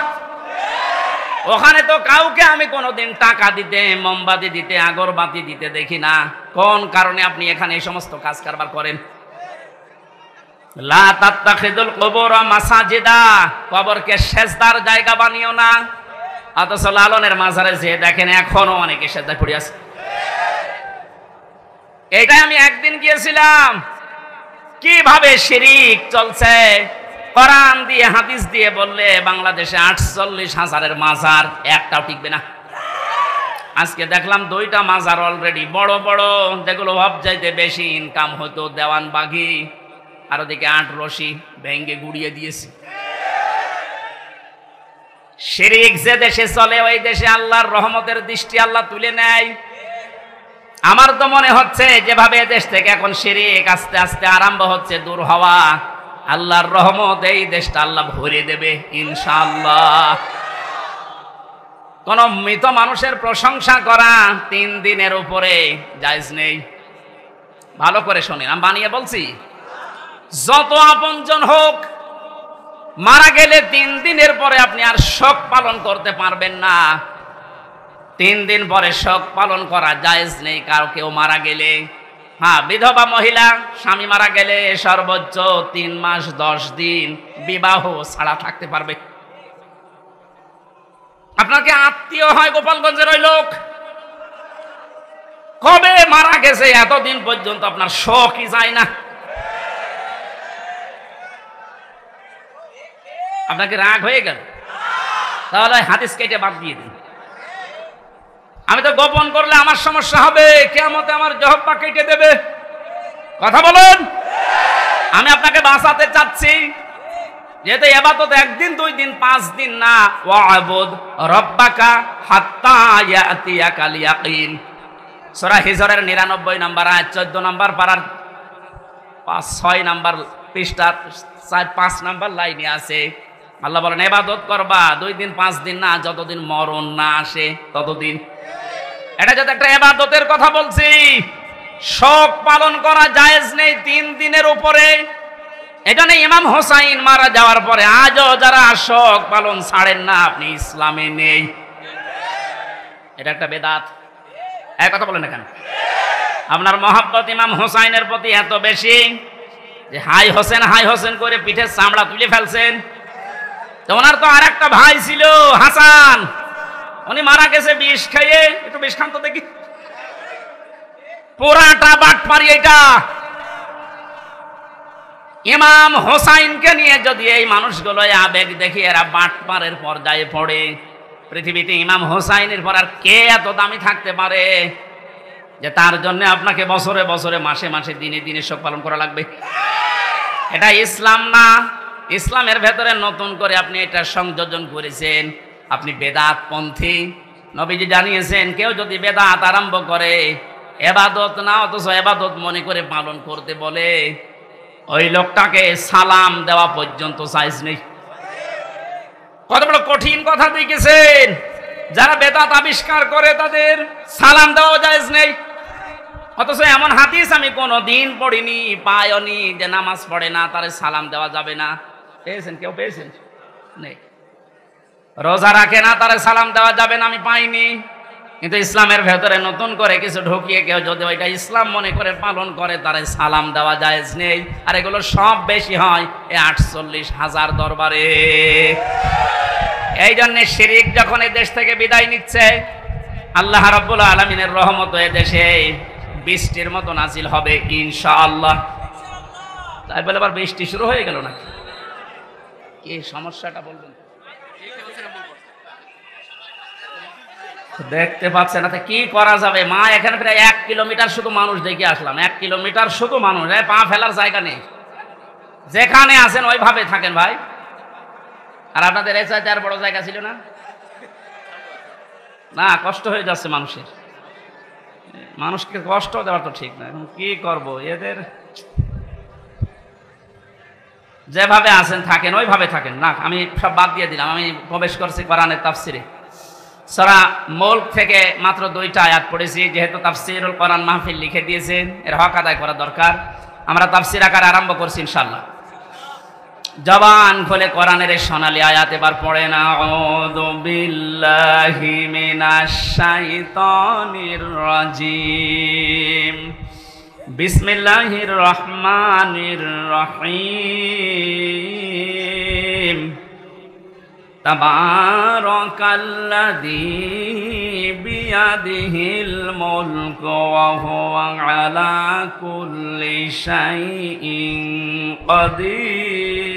ওখানে তো কাউকে আমি কোনোদিন টাকা দিতে, মোমবাতি দিতে, আগরবাতি দিতে দেখি না। কোন কারণে আপনি এখানে এই সমস্ত কাজ কারবার করেন? লা তাত্তাখিদুল কুবুর মাসাজিদা, কবরকে সেজদার জায়গা বানিও না। অথচ লালনের মাজারে যে দেখেন এখনো অনেকে সেজদা পড়ে আছে। এইটাই আমি একদিন গিয়েছিলাম, কিভাবে শিরিক চলছে। কোরআন দিয়ে হাদিস দিয়ে বললে বাংলাদেশে 48,000-এর মাজার, একটাও টিকবে না। আজকে দেখলাম দুইটা মাজার অলরেডি বড় বড়, যেগুলো ভাব চাইতে বেশি ইনকাম হতো, দেওয়ানবাগি আর ওদিকে 8 রশি ভেঙ্গে গুড়িয়ে দিয়েছে। শিরিক যে দেশে চলে, ওই দেশে আল্লাহর রহমতের দৃষ্টি আল্লাহ তুলে নেয়। আমার তো মনে হচ্ছে যেভাবে দেশ থেকে এখন শিরিক আস্তে আস্তে আরম্ভ হচ্ছে দূর হওয়া, আল্লাহর রহমত এই দেশটা আল্লাহ ভরে দেবে ইনশাআল্লাহ। কোন মৃত মানুষের প্রশংসা করা 3 দিনের উপরে জায়েজ নেই। ভালো করে শুনেন, আমি বানিয়ে বলছি। যত আপনজন হোক, মারা গেলে 3 দিনের পরে আপনি আর শোক পালন করতে পারবেন না। 3 দিন পরে শোক পালন করা জায়েজ নেই কারো কেউ মারা গেলে। হ্যাঁ, বিধবা মহিলা স্বামী মারা গেলে সর্বোচ্চ 3 মাস 10 দিন বিবাহ ছাড়া থাকতে পারবে। আপনাকে আত্মীয় হয় গোপালগঞ্জের ওই লোক, কবে মারা গেছে এতদিন পর্যন্ত আপনার শোকই যায় না। আপনাকে রাগ হয়ে গেল, তাহলে হাদিস কেটে বাদ দিয়ে দিন। আমি তো গোপন করলে আমার সমস্যা হবে, কিয়ামতে আমার জহব্বা কেটে দেবে। কথা বলুন। আমি আপনাকে বাঁচাতে চাচ্ছি, যেহেতু ইবাদত 1 দিন 2 দিন 5 দিন না। ওয়া'বুদ রাব্বাকা হাত্তা ইয়াতিয়াকাল ইয়াকিন, সূরা হিজরের 99 নম্বর আয়াত, 14 নম্বর পারার 6 নম্বর পৃষ্ঠা 5 নম্বর লাইনে আছে। আল্লাহ বলেন ইবাদত করবা 2 দিন 5 দিন না, যতদিন মরণ না আসে ততদিন। এটা যদি একটা ইবাদতের কথা বলছি, শোক পালন করা জায়েজ নেই 3 দিনের উপরে। এটা নেই ইমাম হোসাইন মারা যাওয়ার পরে আজও যারা শোক পালন ছাড়েন না, আপনি ইসলামে নেই। এটা একটা বেদাত। এক কথা বলেন না কেন? আপনার মহব্বত ইমাম হোসাইনের প্রতি এত বেশি যে হাই হোসেন করে পিঠের চামড়া তুলে ফেলছেন। তো ওনার তো আর একটা ভাই ছিল হাসান, উনি মারা গেছে বিষ খাইয়ে। একটু বিষ খান তো দেখি। পুরাটা বাটপারি এটা। ইমাম হোসাইনকে নিয়ে যদি এই মানুষগুলো আবেগ দেখি এরা বাটপারের পর্যায়ে পড়ে, পৃথিবীতে ইমাম হোসাইনের পর আর কে এত দামি থাকতে পারে যে তার জন্য আপনাকে বছরে বছরে মাসে মাসে দিনে দিনে শোক পালন করা লাগবে? এটা ইসলাম না। ইসলামের ভেতরে নতুন করে আপনি এটা সংযোজন করেছেন, আপনি বেদাত পন্থী। নবীজি জানিয়েছেন কেউ যদি বেদাত আরম্ভ করে, এবাদত না অথচ এবাদত মনে করে পালন করতে বলে, ওই লোকটাকে সালাম দেওয়া পর্যন্ত সাইজ নেই। কত বড় কঠিন কথা দেখেছেন। যারা বেদাত আবিষ্কার করে তাদের সালাম দেওয়া জায়েজ নেই, অথচ এমন হাদিস আমি কোনো দিন পড়িনি, পাইনি যে নামাজ পড়ে না তারে সালাম দেওয়া যাবে না। পেয়েছেন? কেউ পেয়েছেন? নেই। রোজা রাখে না তারে সালাম দেওয়া যাবে না, আমি পাইনি। কিন্তু ইসলামের ভেতরে নতুন করে কিছু ঢুকিয়ে কেউ যদি ওইটা ইসলাম মনে করে পালন করে তারে সালাম দেওয়া জায়েজ নেই। আর এগুলো সব বেশি হয় এই 48,000 দরবারে। এই জন্য শিরিক যখন এই দেশ থেকে বিদায় নিচ্ছে, আল্লাহ রাব্বুল আলামিনের রহমত এ দেশে বৃষ্টির মতো নাজিল হবে ইনশাআল্লাহ। তাই বলে আবার বৃষ্টি শুরু হয়ে গেল নাকি? কি সমস্যাটা বলবেন? দেখতে পাচ্ছেন না, কি করা যাবে? মা এখানে প্রায় 1 কিলোমিটার শুধু মানুষ দেখে আসলাম। 1 কিলোমিটার শুধু মানুষ, পা ফেলার জায়গা নেই। যেখানে আছেন ওইভাবে থাকেন ভাই। আর আপনাদের এই চাইতে আর বড় জায়গা ছিল না? না, কষ্ট হয়ে যাচ্ছে মানুষের। মানুষকে কষ্ট দেওয়া তো ঠিক না। এখন কি করব? এদের যেভাবে আছেন থাকেন, ওইভাবে থাকেন। না, আমি সব বাদ দিয়ে দিলাম। আমি প্রবেশ করছি কোরআনের তাফসিরে। সূরা মুলক থেকে মাত্র 2টা আয়াত পড়েছি। যেহেতু তাফসিরুল কোরআন মাহফিল লিখে দিয়েছেন, এর হক আদায় করা দরকার। আমরা তাফসির আকারে আরম্ভ করছি ইনশাআল্লাহ। জবান খুলে কোরআনের এই সোনালী আয়াত এবার পড়েন। আউযু বিল্লাহি মিনাশ শাইতানির রাজিম। বিসমিল্লাহির রহমানির রহিম। তাবারাকাল্লাযী বিয়াদিহিল মুলকু ওয়া হুয়া আলা কুল্লি শাইইন কাদির।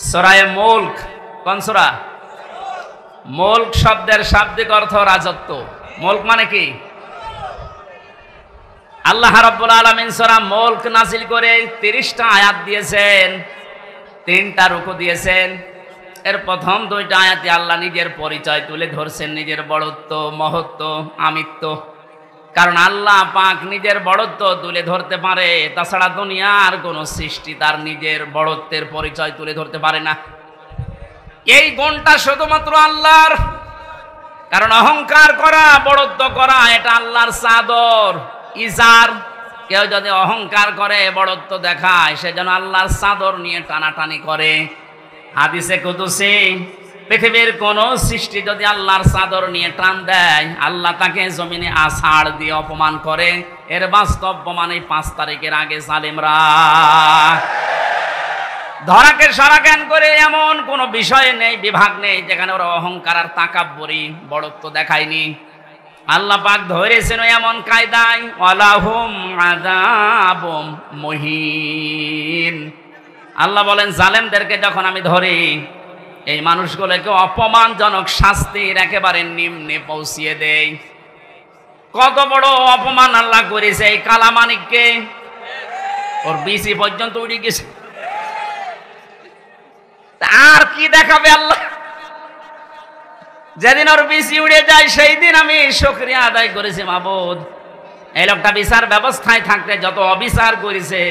সূরা মুলক কোন সূরা? মুলক শব্দের শাব্দিক অর্থ রাজত্ব। মুলক মানে কি? আল্লাহ রাব্বুল আলামিন সূরা মুলক নাযিল করে 30টা আয়াত দিয়েছেন, 3টা রুকু দিয়েছেন। এর প্রথম 2টা আয়াতে আল্লাহ নিজের পরিচয় তুলে ধরছেন, নিজের বড়ত্ব, মহত্ব, আমিত্ব। কারণ আল্লাহ পাক নিজের বড়ত্ব তুলে ধরতে পারে, তাছাড়া দুনিয়ার কোনো সৃষ্টি তার নিজের বড়ত্বের পরিচয় তুলে ধরতে পারে না। এই গুণটা শুধুমাত্র আল্লাহর। কারণ অহংকার করা, বড়ত্ব করা এটা আল্লাহর চাদর, ইজার। কেউ যদি অহংকার করে, বড়ত্ব দেখায়, সে যেন আল্লাহর চাদর নিয়ে টানাটানি করে। হাদিসে কুদসি, পৃথিবীর কোন সৃষ্টি যদি আল্লাহর চাদর নিয়ে টান দেয়, আল্লাহ তাকে জমিনে আছাড় দিয়ে অপমান করে। এর বাস্তব প্রমাণ এই 5 তারিখের আগে জালেমরা ধরাকে সরাজ্ঞান করে এমন কোন বিষয় নেই, বিভাগ নেই যেখানে ওরা অহংকার আর তাকাব্বুরি, বড়ত্ব দেখায়নি। আল্লাহ পাক ধরেছেন এমন কায়দায়, ওয়ালাহুম আযাবুম মুহিন। আল্লাহ বলেন জালেমদেরকে যখন আমি ধরি, এই মানুষগুলোকে অপমানজনক শাস্তির একেবারে নিম্নে পৌঁছিয়ে দেই। কত বড় অপমান আল্লাহ করেছে এই কালামানিককে। ওর বিসি পর্যন্ত উড়ে গেছে। আর কি দেখাবে আল্লাহ? যেদিন ওর বিসি উড়ে যায় সেই দিন আমি শুকরিয়া আদায় করেছি, মাবুদ এই লোকটা বিচার ব্যবস্থায় থাকতে যত অবিচার করেছে,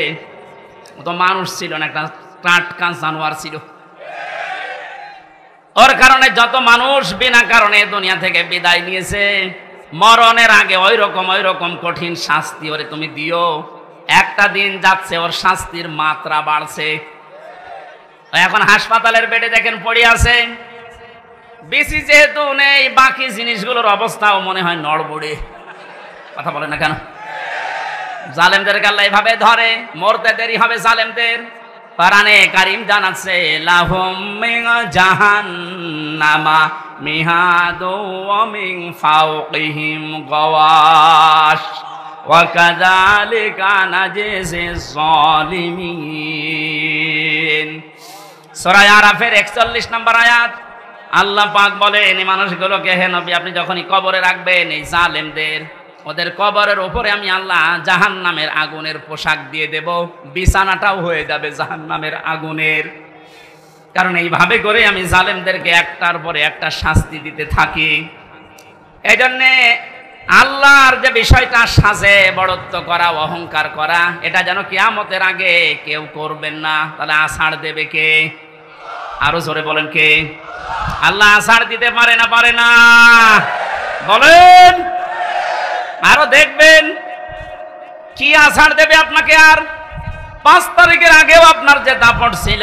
ও তো মানুষ ছিল না, একটা টাটকা জানোয়ার ছিল। ওর কারণে যত মানুষ বিনা কারণে দুনিয়া থেকে বিদায় নিয়েছে, মরণের আগে ওই রকম কঠিন শাস্তি ওরে তুমি দিও। একটা দিন যাচ্ছে ওর শাস্তির মাত্রা বাড়ছে। এখন হাসপাতালের বেডে দেখেন পড়ে আছে। বেশি যেহেতু নেই, বাকি জিনিসগুলোর অবস্থাও মনে হয় নড়বড়ে। কথা বলে না কেন? জালেমদেরকে আল্লাহ এভাবে ধরে, মরতে দেরি হবে জালেমদের। কোরআনে কারীম জানাচ্ছে, লাহুম মিন জাহান্নামা মিহাদু ওয়া মিন ফাওকিহিম গাওয়াশ। ওয়া কাযালিকা নাজিজিজ জালিমিন। সূরা আরাফের 41 নম্বর আয়াত। আল্লাহ পাক বলেন এই মানুষগুলোকে, হে নবী আপনি যখনই কবরে রাখবেন এই জালেমদের, ওদের কবরের উপরে আমি আল্লাহ জাহান্নামের আগুনের পোশাক দিয়ে দেব, বিছানাটাও হয়ে যাবে জাহান্নামের আগুনের। কারণ এইভাবে করে আমি জালেমদেরকে একটার পরে একটা শাস্তি দিতে থাকি। এই জন্যে আল্লাহর যে বিষয়টা সাজে বড়ত্ব করা, অহংকার করা, এটা যেন কিয়ামতের আগে কেউ করবেন না। তাহলে আষাঢ় দেবে কে? আরো জোরে বলেন কে? আল্লাহ আষাঢ় দিতে পারে না? পারে না? বলেন। আরো দেখবেন কি আষাঢ় দেবে আপনাকে। আর 5 তারিখের আগেও আপনার যে দাপট ছিল,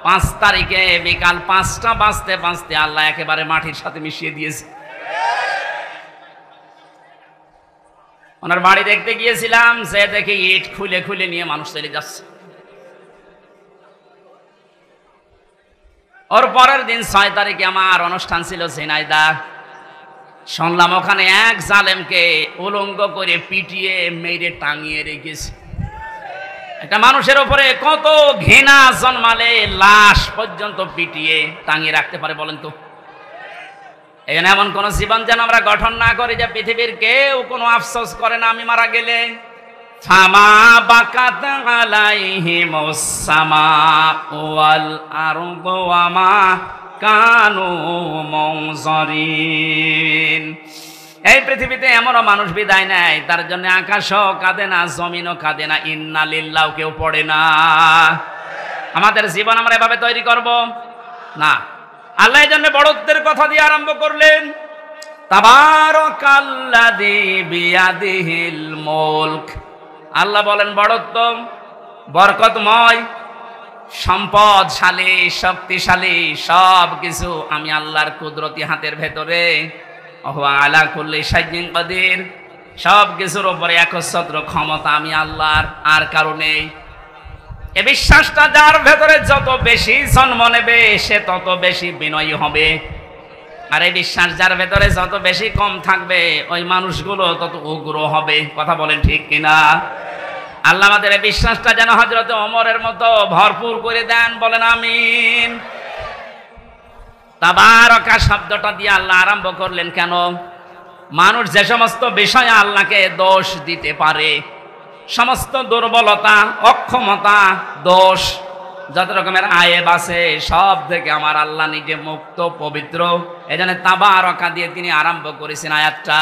5 তারিখে বিকাল 5টা বাজতে বাজতে আল্লাহ একেবারে মাটির সাথে মিশিয়ে দিয়েছে। ওনার বাড়ি দেখতে গিয়েছিলাম, সে দেখে ইট খুলে খুলে নিয়ে মানুষ চলে যাচ্ছে। ওর পরের দিন 6 তারিখে আমার অনুষ্ঠান ছিল ঝিনাইদহ। শুনলাম ওখানে এক জালেমকে উলঙ্গ করে পিটিয়ে মেরে টাঙিয়ে রেখেছে। একটা মানুষের উপরে কত ঘৃণা জন্মালে লাশ পর্যন্ত পিটিয়ে টাঙিয়ে রাখতে পারে বলেন তো? এখানে এমন কোন জীবন যেন আমরা গঠন না করি যে পৃথিবীর কেউ কোনো আফসোস করে না আমি মারা গেলে। ফামা বাকাত আলাইহিমুস সামাউ ওয়াল আরদু ওয়া মা কানু মুনজারিন। এই পৃথিবীতে এমনও মানুষ বিদায় নেয়, তার জন্য আকাশও কাঁদে না, জমিনও কাঁদে না, ইন্না লিল্লাহ কেউ পড়ে না। আমাদের জীবন আমরা এভাবে তৈরি করব না। আল্লাহ এই জন্য বড়ত্বের কথা দিয়ে আরম্ভ করলেন। তাবারাকাল্লাযী বিয়াদিহিল মুলক। আল্লাহ বলেন বড়ত্ব বরকতময়, সম্পদশালী, শক্তিশালী সব কিছু আমি আল্লাহর কুদরতি হাতের ভেতরে। ওয়া আলা কুল্লি শাইইন কাদির। সব কিছুর উপরে একচ্ছত্র ক্ষমতা আমি আল্লাহর, আর কারণে এই বিশ্বাসটা যার ভেতরে যত বেশি জন্ম নেবে সে তত বেশি বিনয়ী হবে। আর এই বিশ্বাস যার ভেতরে যত বেশি কম থাকবে ওই মানুষগুলো তত উগ্র হবে। কথা বলেন ঠিক কিনা? আল্লাহ আমাদের এই বিশ্বাসটা যেন হযরত ওমরের মতো ভরপুর করে দেন, বলেন আমিন। তাবারাকা শব্দটা দিয়ে আল্লাহ আরম্ভ করলেন কেন? মানুষ যে সমস্ত বিষয়ে আল্লাহকে দোষ দিতে পারে, সমস্ত দুর্বলতা, অক্ষমতা, দোষ, যত রকমের আয়েব আছে সব থেকে আমার আল্লাহ নিজে মুক্ত, পবিত্র। এজন্য তাবারাকা দিয়ে তিনি আরম্ভ করেছেন আয়াতটা।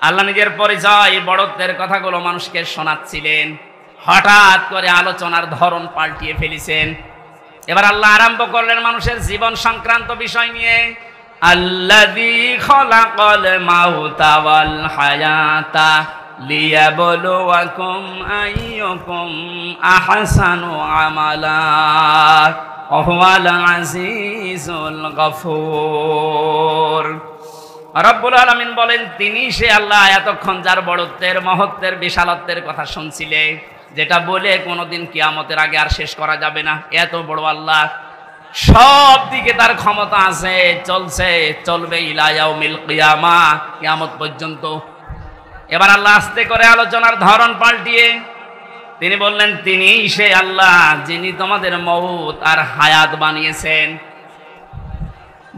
আল্লাহ নিজের পরিচয়, বড়ত্বের কথাগুলো মানুষকে শোনাচ্ছিলেন। হঠাৎ করে আলোচনার ধরন পাল্টিয়ে ফেলেছেন। এবার আল্লাহ আরম্ভ করলেন মানুষের জীবন সংক্রান্ত বিষয় নিয়ে। আল্লাযী খালাকাল মাউতা ওয়াল হায়াতা লিয়াবলুয়াকুম আইয়ুকুম আহসানু আমালা ওয়া হুয়াল আজিজুল গফুর। রব্বুল আলামিন বলেন তিনি সে আল্লাহ এতক্ষণ যার বড়ত্বের, মহত্বের, বিশালত্বের কথা শুনছিলে, যেটা বলে কোনোদিন কিয়ামতের আগে আর শেষ করা যাবে না। এত বড় আল্লাহ, সব দিকে তার ক্ষমতা আছে, চলছে, চলবে ইলা ইয়াউমিল কিয়ামা, কিয়ামত পর্যন্ত। এবার আল্লাহ আস্তে করে আলোচনার ধরন পাল্টিয়ে তিনি বললেন তিনি সে আল্লাহ যিনি তোমাদের মউত আর হায়াত বানিয়েছেন,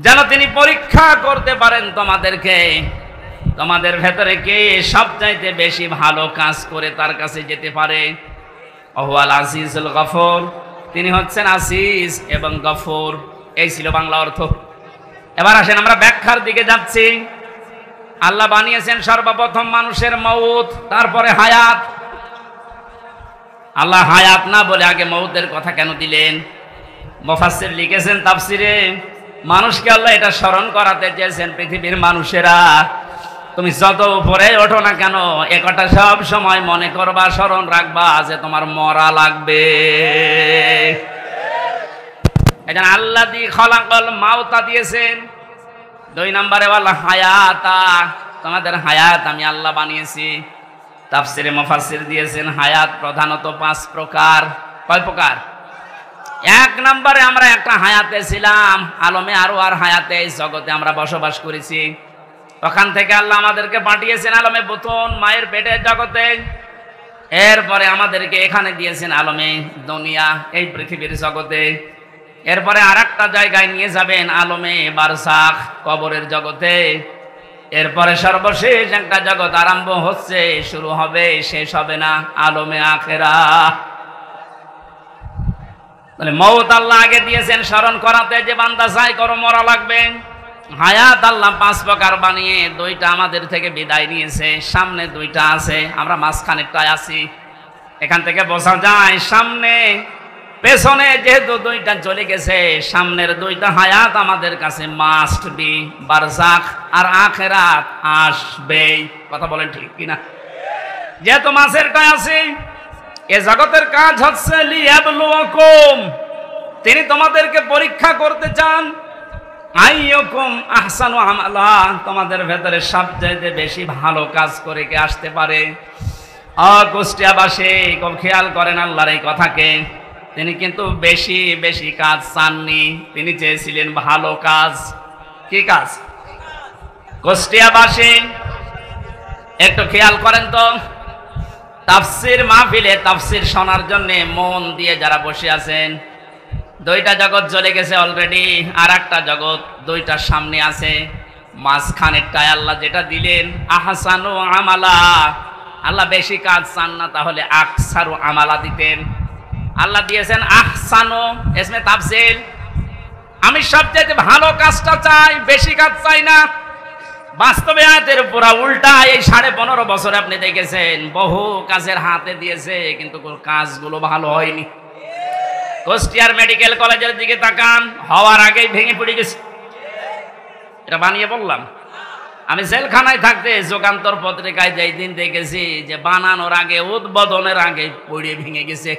যেন তিনি পরীক্ষা করতে পারেন তোমাদেরকে, তোমাদের ভেতরে কে সবচাইতে বেশি ভালো কাজ করে তার কাছে যেতে পারে। ওয়াল আজিজুল গফুর, তিনি হচ্ছেন আজিজ এবং গফুর। এই ছিল বাংলা অর্থ। এবার আসেন আমরা ব্যাখ্যার দিকে যাচ্ছি। আল্লাহ বানিয়েছেন সর্বপ্রথম মানুষের মউত, তারপরে হায়াত। আল্লাহ হায়াত না বলে আগে মউতের কথা কেন দিলেন? মুফাসসির লিখেছেন তাফসিরে, মানুষকে আল্লাহ এটা স্মরণ করাতে চেয়েছেন, পৃথিবীর মানুষেরা তুমি যত উপরে ওঠো না কেন এ কথা সব সময় মনে করবা, স্মরণ রাখবা যে তোমার মরা লাগবে। এখানে আল্লাযী খালাকাল মাউতা দিয়েছেন। 2 নম্বরে ওয়াল হায়াতা, তোমাদের হায়াত আমি আল্লাহ বানিয়েছি। তাফসিরে মুফাসসির দিয়েছেন হায়াত প্রধানত 5 প্রকার। কয় প্রকার? 1 নম্বরে আমরা একটা হায়াতে ছিলাম, আলমে আরো আর হায়াতে, জগতে আমরা বসবাস করেছি। ওখান থেকে আল্লাহ আমাদেরকে পাঠিয়েছেন আলমে বুতুন, মায়ের পেটের জগতে। এরপরে আমাদেরকে এখানে দিয়েছেন আলমে দুনিয়া, এই পৃথিবীর জগতে। এরপরে আর একটা জায়গায় নিয়ে যাবেন আলমে বারজাখ, কবরের জগতে। এরপরে সর্বশেষ একটা জগৎ আরম্ভ হচ্ছে, শুরু হবে, শেষ হবে না, আলমে আখিরাত। তাহলে মওত আল্লাহ আগে দিয়েছেন স্মরণ করাতে, যে বান্দা যাই করো মরা লাগবে। হায়াত আল্লাহ 5 প্রকার বানিয়ে 2টা আমাদের থেকে বিদায় নিয়েছে, সামনে 2টা আছে, আমরা মাঝখানেরটায় আছি। এখান থেকে বোঝা যায় সামনে পেছনে যেহেতু 2টা চলে গেছে, সামনের 2টা হায়াত আমাদের কাছে মাস্ট বি, বারজাখ আর আখিরাত আসবেই। কথা বলেন ঠিক কিনা? যেহেতু মাঝেরটায় আছে, এ জগতের কাজ হচ্ছে লিয়াবলুয়াকুম, তিনি তোমাদেরকে পরীক্ষা করতে চান। আইয়ুকুম আহসানু আমালা, তোমাদের ভেতরে সবচেয়ে বেশি ভালো কাজ করে কে আসতে পারে। কুষ্টিয়াবাসী খুব খেয়াল করেন আল্লাহর এই কথাকে। তিনি কিন্তু বেশি বেশি কাজ চাননি, তিনি চেয়েছিলেন ভালো কাজ। কি কাজ? কুষ্টিয়াবাসী একটু খেয়াল করেন তো, তাফসির মাহফিলে তাফসির শোনার জন্য মন দিয়ে যারা বসে আছেন, 2টা জগৎ চলে গেছে অলরেডি, আর একটা জগৎ 2টার সামনে আছে। মাঝখানেরটায় আল্লাহ যেটা দিলেন আহসানু আমালা, আল্লাহ বেশি কাজ চান না, তাহলে আকসারু আমালা দিতেন। আল্লাহ দিয়েছেন আহসানু, ইসমে তাফসিল, আমি সবচেয়ে ভালো কাজটা চাই, বেশি কাজ চাই না। বাস্তবে আয়াতের পুরা উল্টা। এই 15.5 বছরে আপনি দেখেছেন বহু কাজের হাতে দিয়েছে, কিন্তু কাজগুলো ভালো হয়নি। কুষ্টিয়ার মেডিকেল কলেজের দিকে তাকান, হওয়ার আগেই ভেঙে পড়ে গেছে। এটা বানিয়ে বললাম। আমি জেলখানায় থাকতে যুগান্তর পত্রিকায় যেই দিন দেখেছি যে বানানোর আগে, উদ্বোধনের আগে পড়ে ভেঙে গেছে।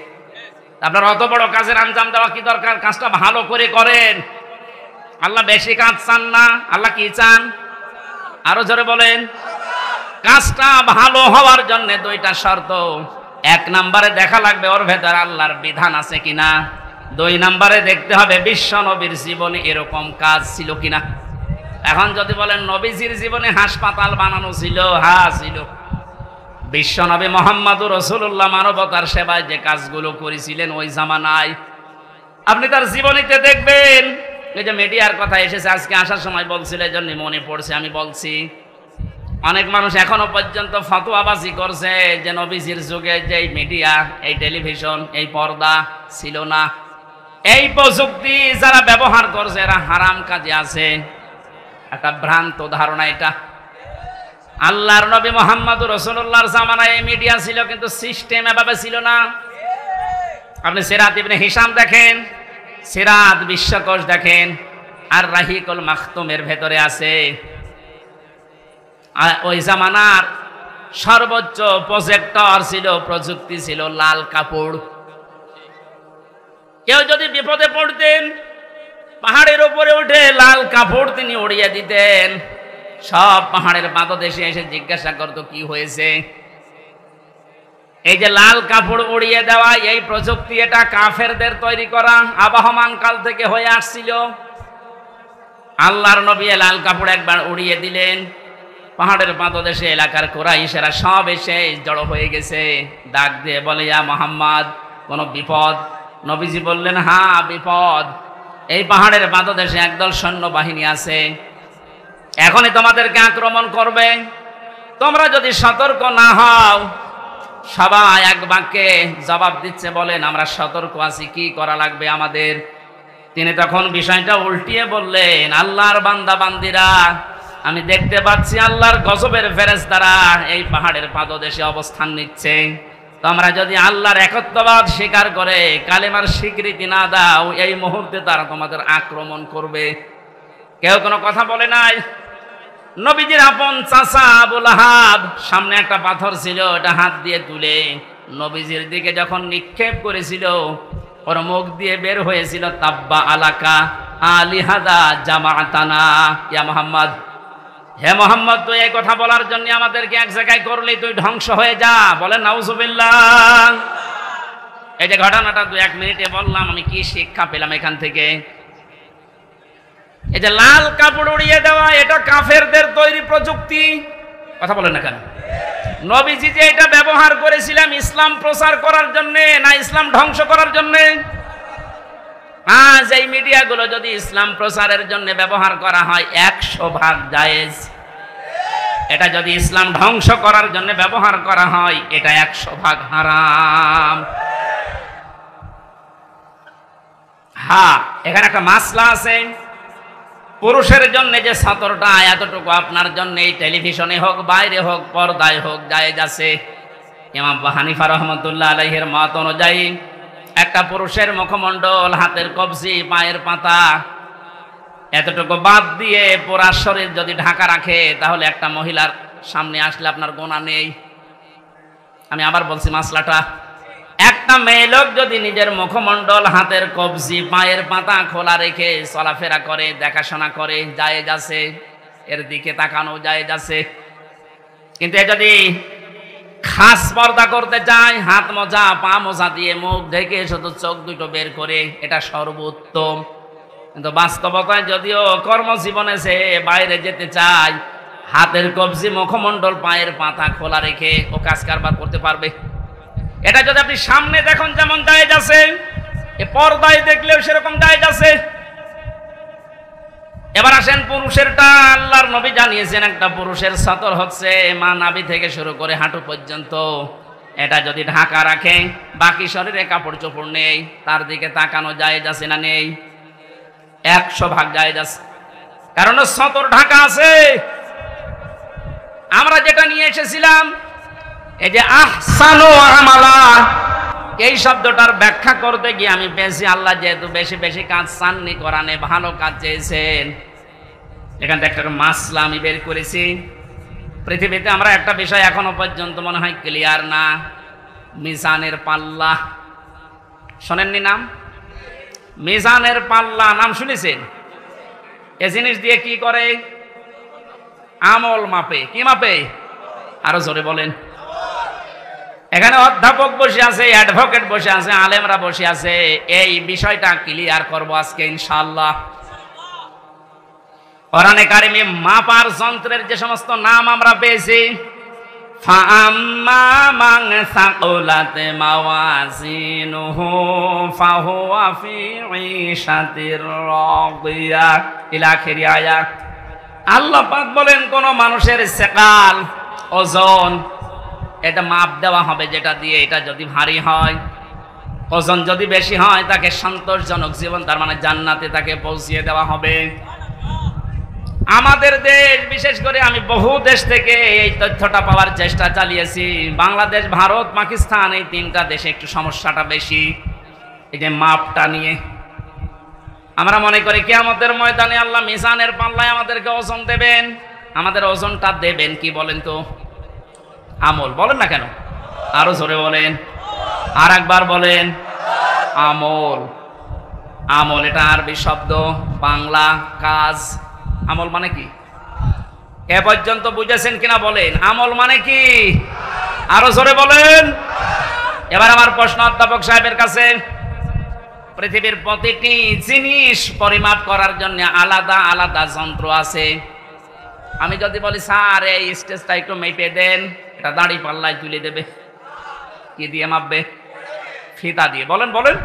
আপনার অত বড় কাজের আঞ্জাম দেওয়া কি দরকার? কাজটা ভালো করে করেন। আল্লাহ বেশি কাজ চান না, আল্লাহ কি চান? আরো জোরে বলেন। কাজটা ভালো হওয়ার জন্য 2টা শর্ত। 1 নম্বরে দেখা লাগবে ওর ভেতর আল্লাহর বিধান আছে কিনা। 2 নম্বরে দেখতে হবে বিশ্ব নবীর জীবনে এরকম কাজ ছিল কিনা। এখন যদি বলেন নবীজির জীবনে হাসপাতাল বানানো ছিল, হ্যাঁ ছিল। বিশ্ব নবী মুহাম্মদুর রাসূলুল্লাহ মানবতার সেবায় যে কাজগুলো করেছিলেন ওই জামানায়, আপনি তার জীবনীতে দেখবেন। এই যে মিডিয়ার কথা এসেছে আজকে আসার সময় বলছিল, এই জন্য মনে পড়ছে আমি বলছি। অনেক মানুষ এখনো পর্যন্ত ফতোয়াবাজি করছে যে নবীজির যুগে যে মিডিয়া, এই টেলিভিশন, এই পর্দা ছিল না। এই প্রযুক্তি যারা ব্যবহার করছে এরা হারাম কাজে আছে। একটা ভ্রান্ত ধারণা এটা। আল্লাহর নবী মুহাম্মদুর রাসূলুল্লাহর জামানায় এই মিডিয়া ছিল, কিন্তু সিস্টেম এভাবে ছিল না। আপনি সিরাত ইবনে হিশাম দেখেন, সিরাত বিশ্বকোষ দেখেন, আর রাহিকুল মাখতুমের ভেতরে আছে ওই জামানার সর্বোচ্চ প্রজেক্টর ছিল, প্রযুক্তি ছিল লাল কাপড়। কেউ যদি বিপদে পড়তেন পাহাড়ের উপরে উঠে লাল কাপড় তিনি উড়িয়ে দিতেন। সব পাহাড়ের পাদদেশে এসে জিজ্ঞাসা করতো কি হয়েছে। এই যে লাল কাপড় উড়িয়ে দেওয়া, এই প্রযুক্তি এটা কাফেরদের তৈরি করা, আবহমান কাল থেকে হয়ে আসছিল। আল্লাহর নবী লাল কাপড় একবার উড়িয়ে দিলেন, পাহাড়ের পাদদেশে এলাকার কুরাইশেরা সব এসে জড়ো হয়ে গেছে। ডাক দিয়ে বলে, ইয়া মুহাম্মদ, কোনো বিপদ? নবীজি বললেন, হ্যাঁ বিপদ। এই পাহাড়ের পাদদেশে একদল সৈন্যবাহিনী আছে, এখনই তোমাদেরকে আক্রমণ করবে। তোমরা যদি সতর্ক না হও। সবাই এক বাক্যে জবাব দিচ্ছে, বলেন আমরা সতর্ক আছি, কি করা লাগবে আমাদের? তিনি তখন বিষয়টা উল্টিয়ে বললেন, আল্লাহর বান্দা বান্দিরা, আমি দেখতে পাচ্ছি আল্লাহর গজবের ফেরেশতারা এই পাহাড়ের পাদদেশে অবস্থান নিচ্ছে। তোমরা যদি আল্লাহর একত্ববাদ স্বীকার করে কালেমার স্বীকৃতি না দাও, এই মুহূর্তে তারা তোমাদের আক্রমণ করবে। কেউ কোনো কথা বলে নাই। নবীজির আপন চাচা আবু লাহাব, সামনে একটা পাথর ছিল, ওটা হাত দিয়ে তুলে নবীজির দিকে যখন নিক্ষেপ করেছিল, ওর মুখ দিয়ে বের হয়েছিল, তাব্বা আলাকা আলিহাদা জামাতানা, ইয়া মুহাম্মদ, হে মোহাম্মদ, তুই এই কথা বলার জন্য আমাদেরকে এক জায়গায় করলি, তুই ধ্বংস হয়ে যা। বলেন নাউজুবিল্লাহ। এই যে ঘটনাটা 2-1 মিনিটে বললাম, আমি কি শিক্ষা পেলাম এখান থেকে? এই যে লাল কাপড় উড়িয়ে দেওয়া, এটা কাফেরদের তৈরি প্রযুক্তি। কথা বলেন না কেন? নবীজি যে এটা ব্যবহার করেছিলাম ইসলাম প্রচার করার জন্য, না ইসলাম ধ্বংস করার জন্য? আজ এই মিডিয়াগুলো যদি ইসলাম প্রচারের জন্য ব্যবহার করা হয় 100% জায়েজ। এটা যদি ইসলাম ধ্বংস করার জন্য ব্যবহার করা হয় এটা 100% হারাম। হ্যাঁ, এখানে একটা মাসলা আছে। পুরুষের জন্য যে সাতরটা এতটুকু আপনার জন্য এই টেলিভিশনে হোক, বাইরে হোক, পর্দায় হোক জায়েজ আছে। ইমাম আবু হানিফা রহমতুল্লাহ আলাইহির মত অনুযায়ী একটা পুরুষের মুখমণ্ডল, হাতের কবজি, পায়ের পাতা এতটুকু বাদ দিয়ে পুরা শরীর যদি ঢাকা রাখে তাহলে একটা মহিলার সামনে আসলে আপনার গোনা নেই। আমি আবার বলছি মাসলাটা, একটা মেয়ে লোক যদি নিজের মুখমণ্ডল, হাতের কবজি, পায়ের পাতা খোলা রেখে চলাফেরা করে, দেখাশোনা করে, জায়েজ আছে, এর দিকে তাকানো জায়েজ আছে। কিন্তু এ যদি খাস পর্দা করতে চায়, হাত মোজা, পা মোজা দিয়ে মুখ ঢেকে শুধু চোখ দুটো বের করে, এটা সর্বোত্তম। কিন্তু বাস্তবতায় যদিও কর্মজীবনে সে বাইরে যেতে চায়, হাতের কবজি, মুখমণ্ডল, পায়ের পাতা খোলা রেখে ও কাজ কারবার করতে পারবে। এটা যদি আপনি সামনে দেখুন যেমন জায়েজ আছে, এ পর্দায় দেখলেও সেরকম জায়েজ আছে। এবার আসেন পুরুষেরটা। আল্লাহর নবী জানিয়েছেন একটা পুরুষের সাতর হচ্ছে মা নাভি থেকে শুরু করে হাঁটু পর্যন্ত। এটা যদি ঢাকা রাখে, বাকি শরীরে কাপড় চোপড় নেই, তার দিকে তাকানো জায়েজ আছে না নেই? 100% জায়েজ আছে, কারণ সাতর ঢাকা আছে। আমরা যেটা নিয়ে এসেছিলাম এই যে আহসানু আমালা, এই শব্দটার ব্যাখ্যা করতে গিয়ে আমি পেয়েছি আল্লাহ যেহেতু বেশি বেশি কাজ চাননি কোরআনে, ভালো কাজ চেয়েছেন। এখান থেকে একটা মাসলা আমি বের করেছি। পৃথিবীতে আমরা একটা বিষয় এখনো পর্যন্ত মনে হয় ক্লিয়ার না, মিজানের পাল্লা। শোনেননি নাম? মিজানের পাল্লা নাম শুনেছেন? এ জিনিস দিয়ে কি করে? আমল মাপে। কি মাপে? আরো জোরে বলেন। এখানে অধ্যাপক বসে আছে, অ্যাডভোকেট বসে আছে, আলেমরা বসে আছে। এই বিষয়টা ক্লিয়ার করব আজকে ইনশাআল্লাহ। কোরআনে কারিমে মাপার যন্ত্রের যে সমস্ত নাম আমরা পেয়েছি, ফাআম্মা মান সাকুলাত মাওয়াজিনুহু ফাহুয়া ফি ঈশাতির রাদিয়া ইলা আখির আয়াত। আল্লাহ পাক বলেন কোন মানুষের সেকাল, ওজন, এটা মাপ দেওয়া হবে যেটা দিয়ে। এটা যদি ভারী হয়, ওজন যদি বেশি হয়, তাকে সন্তোষজনক জীবন, তার মানে জান্নাতে তাকে পৌঁছিয়ে দেওয়া হবে। আমাদের দেশ, বিশেষ করে আমি বহু দেশ থেকে এই তথ্যটা পাওয়ার চেষ্টা চালিয়েছি। বাংলাদেশ, ভারত, পাকিস্তান, এই তিনটা দেশে একটু সমস্যাটা বেশি এই যে মাপটা নিয়ে। আমরা মনে করি কিয়ামতের ময়দানে আল্লাহ মিজানের পাল্লায় আমাদেরকে ওজন দেবেন। আমাদের ওজনটা দেবেন কি বলেন তো? আমল। বলেন না কেন? আরো জোরে বলেন, আর একবার বলেন। আমল। আমল এটা আরবি শব্দ, বাংলা কাজ। আমল মানে কি? এ পর্যন্ত বুঝেছেন কিনা বলেন? আমল মানে কি? আরো জোরে বলেন। এবার আমার প্রশ্ন অধ্যাপক সাহেবের কাছে। পৃথিবীর প্রতিটি জিনিস পরিমাপ করার জন্য আলাদা আলাদা যন্ত্র আছে। আমি যদি বলি স্যার এই স্টেজটা একটু মেপে দেন, এটা দাড়ি পাল্লায় তুলে দেবে। কি দিয়ে মাপবে? ফিতা দিয়ে। বলেন বলেন।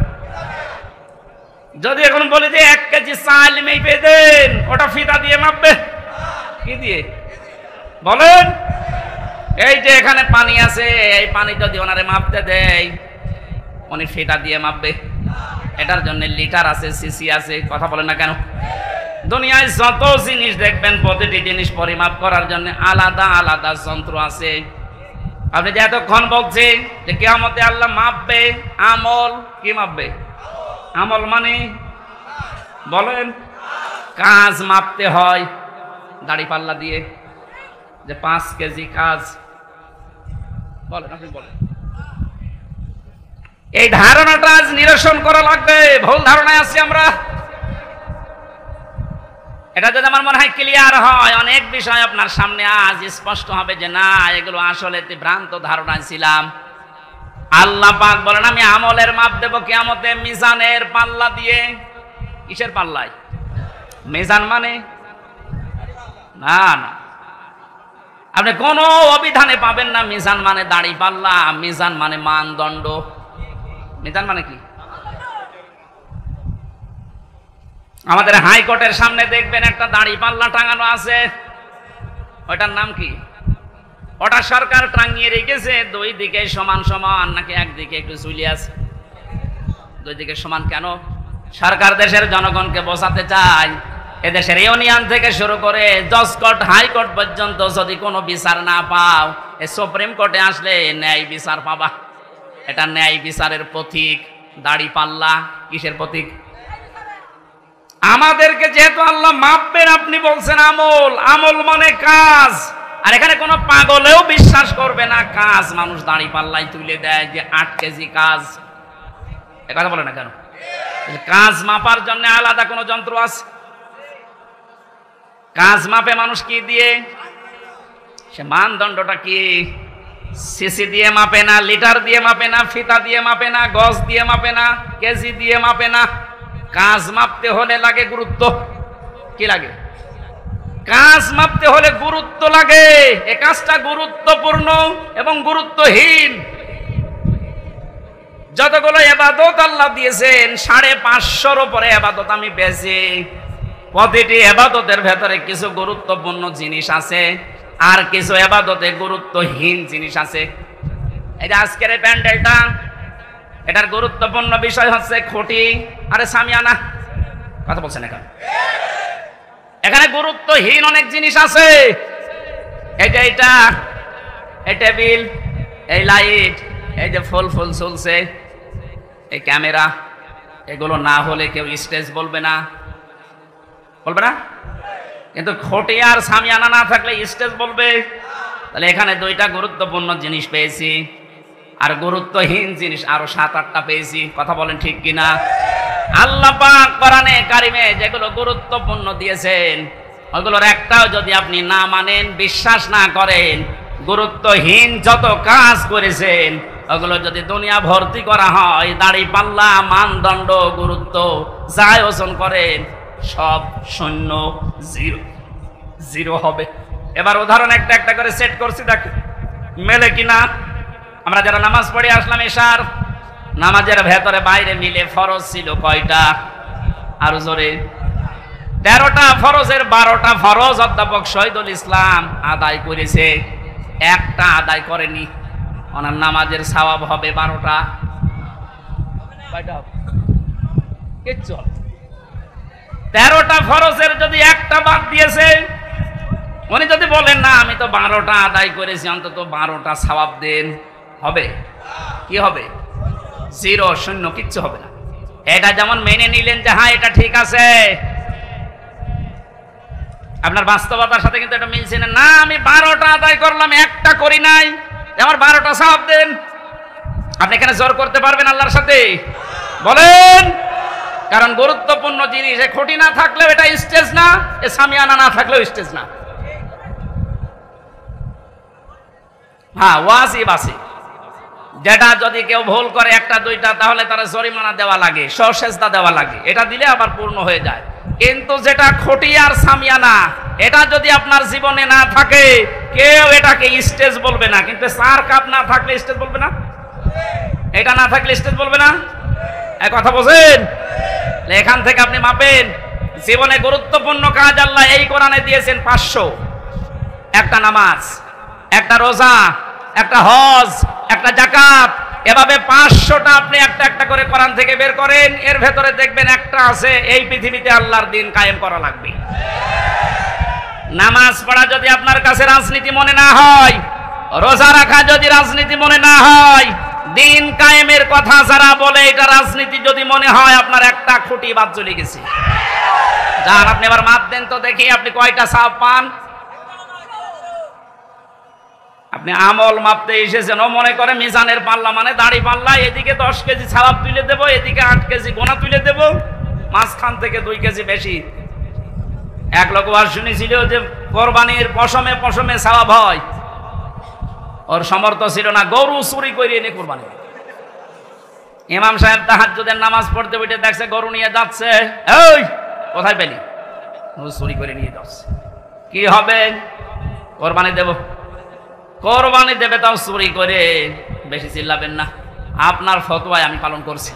যদি এখন বলি যে 1 কেজি চাল মেপে দেন, ওটা ফিতা দিয়ে মাপবে। কি দিয়ে? বলেন। এই যে এখানে পানি আছে, এই পানি যদি ওনারে মাপতে দেয়, উনি ফিতা দিয়ে মাপবে। এটার জন্য লিটার আছে, সিসি আছে। কথা বলেন না কেন? দুনিয়ায় যত জিনিস দেখবেন, প্রতিটি জিনিস পরিমাপ করার জন্য আলাদা আলাদা যন্ত্র আছে। আপনি যে এতক্ষণ বলছেন যে কিয়ামতে আল্লাহ মাপবে, আমল কি মাপবে? আমল মানে বলেন, কাজ মাপতে হয় দাড়ি পাল্লা দিয়ে, যে 5 কেজি কাজ। বলেন, আপনি বলেন। এই ধারণাটা আজ নিরসন করা লাগবে। ভুল ধারণায় আছি আমরা। এটা যদি আমার মনে হয় ক্লিয়ার হয়, অনেক বিষয় আপনার সামনে আজ স্পষ্ট হবে যে না, এগুলো আসলে ভ্রান্ত ধারণায় ছিলাম। আল্লাহ পাক বলেন আমি আমলের মাপ দেব কিয়ামতে মিজানের পাল্লা দিয়ে। কিসের পাল্লায়? মিজান মানে না না, আপনি কোন অভিধানে পাবেন না মিজান মানে দাড়ি পাল্লা, মিজান মানে মানদণ্ড। মিজান মানে কি? আমাদের হাইকোর্টের সামনে দেখবেন একটা দাড়ি পাল্লা টাঙানো আছে, ওটার নাম কি? ওটা সরকার টাঙিয়ে রেখেছে দুই দিকে সমান সমান, নাকি একদিকে একটু ঝুলিয়ে আছে? দুই দিকে সমান কেন? সরকার দেশের জনগণকে বোঝাতে চায় এদেশের ইউনিয়ন থেকে শুরু করে জজ কোর্ট, হাইকোর্ট পর্যন্ত যদি কোনো বিচার না পাও, এই সুপ্রিম কোর্টে আসলে ন্যায় বিচার পাবা। এটা ন্যায় বিচারের প্রতীক। দাড়ি পাল্লা কিসের প্রতীক? আমাদেরকে যেহেতু আল্লাহ মাপবেন, আপনি বলছেন আমল, আমল মানে কাজ। আর এখানে কোনো পাগলেও বিশ্বাস করবে না কাজ মানুষ দাড়ি পাল্লাই তুলে দেয় যে 8 কেজি কাজ। এ কথা বলে না কেন? কাজ মাপার জন্য আলাদা কোনো যন্ত্র আছে? কাজ মাপে মানুষ কি দিয়ে? সে মানদণ্ডটা কি? সিসি দিয়ে মাপে না, লিটার দিয়ে মাপে না, ফিতা দিয়ে মাপে না, গজ দিয়ে মাপে না, কেজি দিয়ে মাপে না। কাজ মাপতে হলে লাগে গুরুত্ব। কি লাগে? কাজ মাপতে হলে গুরুত্ব লাগে। এ কাজটা গুরুত্বপূর্ণ এবং গুরুত্বহীন। যতগুলো ইবাদত আল্লাহ দিয়েছেন, 550-র উপরে ইবাদত আমি পেয়েছি। প্রতিটি ইবাদতের ভেতরে কিছু গুরুত্বপূর্ণ জিনিস আছে, আর কিছু ইবাদতে গুরুত্বহীন জিনিস আছে। এই যে আজকের এই প্যান্ডেলটা, এটার গুরুত্বপূর্ণ বিষয় হচ্ছে খুঁটি আরে সামিয়ানা। কথা বলছেন এখন? এখানে গুরুত্বহীন অনেক জিনিস আছে। এই যে এই টেবিল, এই লাইট, এই যে ফুল চলছে, এই ক্যামেরা, এগুলো না হলে কেউ স্টেজ বলবে না, বলবে না? কিন্তু খুঁটি আর সামিয়ানা না থাকলে স্টেজ বলবে। তাহলে এখানে দুইটা গুরুত্বপূর্ণ জিনিস পেয়েছি, আর গুরুত্বহীন জিনিস আরো 7-8টা পেয়েছি। কথা বলেন ঠিক কিনা? আল্লাহ পাক কোরআনে কারিমে যেগুলো গুরুত্বপূর্ণ দিয়েছেন, ওইগুলোর একটাও যদি আপনি না মানেন, বিশ্বাস না করেন, গুরুত্বহীন যত কাজ করেছেন ওগুলো যদি দুনিয়া ভর্তি করা হয়, দাড়ি পাল্লা, মানদণ্ড, গুরুত্ব যাই ওজন করেন, সব শূন্য, জিরো হবে। এবার উদাহরণ একটা করে সেট করছি, দেখ মেলে কিনা। আমরা যারা নামাজ পড়ে আসলাম, এশার নামাজের ভেতরে বাইরে মিলে ফরজ ছিল কয়টা? আরো জোরে। 13টা ফরজের 12টা ফরজ অধ্যাপক শহীদুল ইসলাম আদায় করেছে, একটা আদায় করেনি। ওনার নামাজের সওয়াব হবে 12টা। কয়টা হবে? কিচ্ছু হবে। 13টা ফরজের যদি একটা বাদ দিয়েছে, উনি যদি বলেন না আমি তো 12টা আদায় করেছি, অন্তত 12টা সওয়াব দেন, হবে? কি হবে? জিরো, শূন্য, কিচ্ছু হবে না। এটা যেমন মেনে নিলেন যে হ্যাঁ এটা ঠিক আছে, আপনার বাস্তবতার সাথে কিন্তু এটা মিলছে না। না, আমি 12টা আদায় করলাম, একটা করি নাই, আমার 12টা সওয়াব দেন। আপনি এখানে জোর করতে পারবেন আল্লাহর সাথে? বলেন। কারণ গুরুত্বপূর্ণ জিনিস, এ খুঁটি না থাকলেও এটা স্টেজ না, এ সামিয়ানা না থাকলেও স্টেজ না। হ্যাঁ, ওয়াজিব আছে, যেটা যদি কেউ ভুল করে 1-2টা, তাহলে তারা জরিমানা দেওয়া লাগে, সহসেজদা দেওয়া লাগে, এটা দিলে আবার পূর্ণ হয়ে যায়। কিন্তু যেটা খুঁটি আর সামিয়ানা, এটা যদি আপনার জীবনে না থাকে, কেউ এটাকে স্টেজ বলবে না। কিন্তু 4 কাপ না থাকলে স্টেজ বলবে না, এটা না থাকলে স্টেজ বলবে না। এক কথা বোঝেন? এখান থেকে আপনি মাপেন। জীবনে গুরুত্বপূর্ণ কাজ আল্লাহ এই কোরআনে দিয়েছেন 500। একটা নামাজ, একটা রোজা, একটা হজ, একটা যাকাত, এভাবে 500টা আপনি একটা করে কোরআন থেকে বের করেন। এর ভেতরে দেখবেন একটা আছে, এই পৃথিবীতে আল্লাহর দিন কায়েম করা লাগবে। নামাজ পড়া যদি আপনার কাছে রাজনীতি মনে না হয়, রোজা রাখা যদি রাজনীতি মনে না হয়, দিন কায়েমের কথা যারা বলে এটা রাজনীতি যদি মনে হয়, আপনার একটা খুঁটি বাদ চলে গেছে। যান আপনি এবার মাপ দেন তো দেখি, আপনি কয়টা সওয়াব পান? আপনি আমল মাপতে এসেছেন, ও মনে করে মিজানের পাল্লা মানে দাড়ি পাল্লা, এদিকে 10 কেজি সওয়াব তুলে দেবো, এদিকে 8 কেজি গোনা তুলে দেবো, মাঝখান থেকে 2 কেজি বেশি। এক লোক আর শুনেছিল যে কোরবানির পশমে পশমে সওয়াব হয়, ওর সমর্থ ছিল না, গরু চুরি করে এনে কোরবানি। ইমাম সাহেব তাহাজ্জুদের নামাজ পড়তে বসে দেখছে গরু নিয়ে যাচ্ছে, এই কোথায় পেলি? চুরি করে নিয়ে যাচ্ছে। কি হবে? কোরবানি দেব। কোরবানি দেবে তাও চুরি করে। বেশি চিল্লাবেন না, আপনার ফতোয়ায় আমি পালন করছি।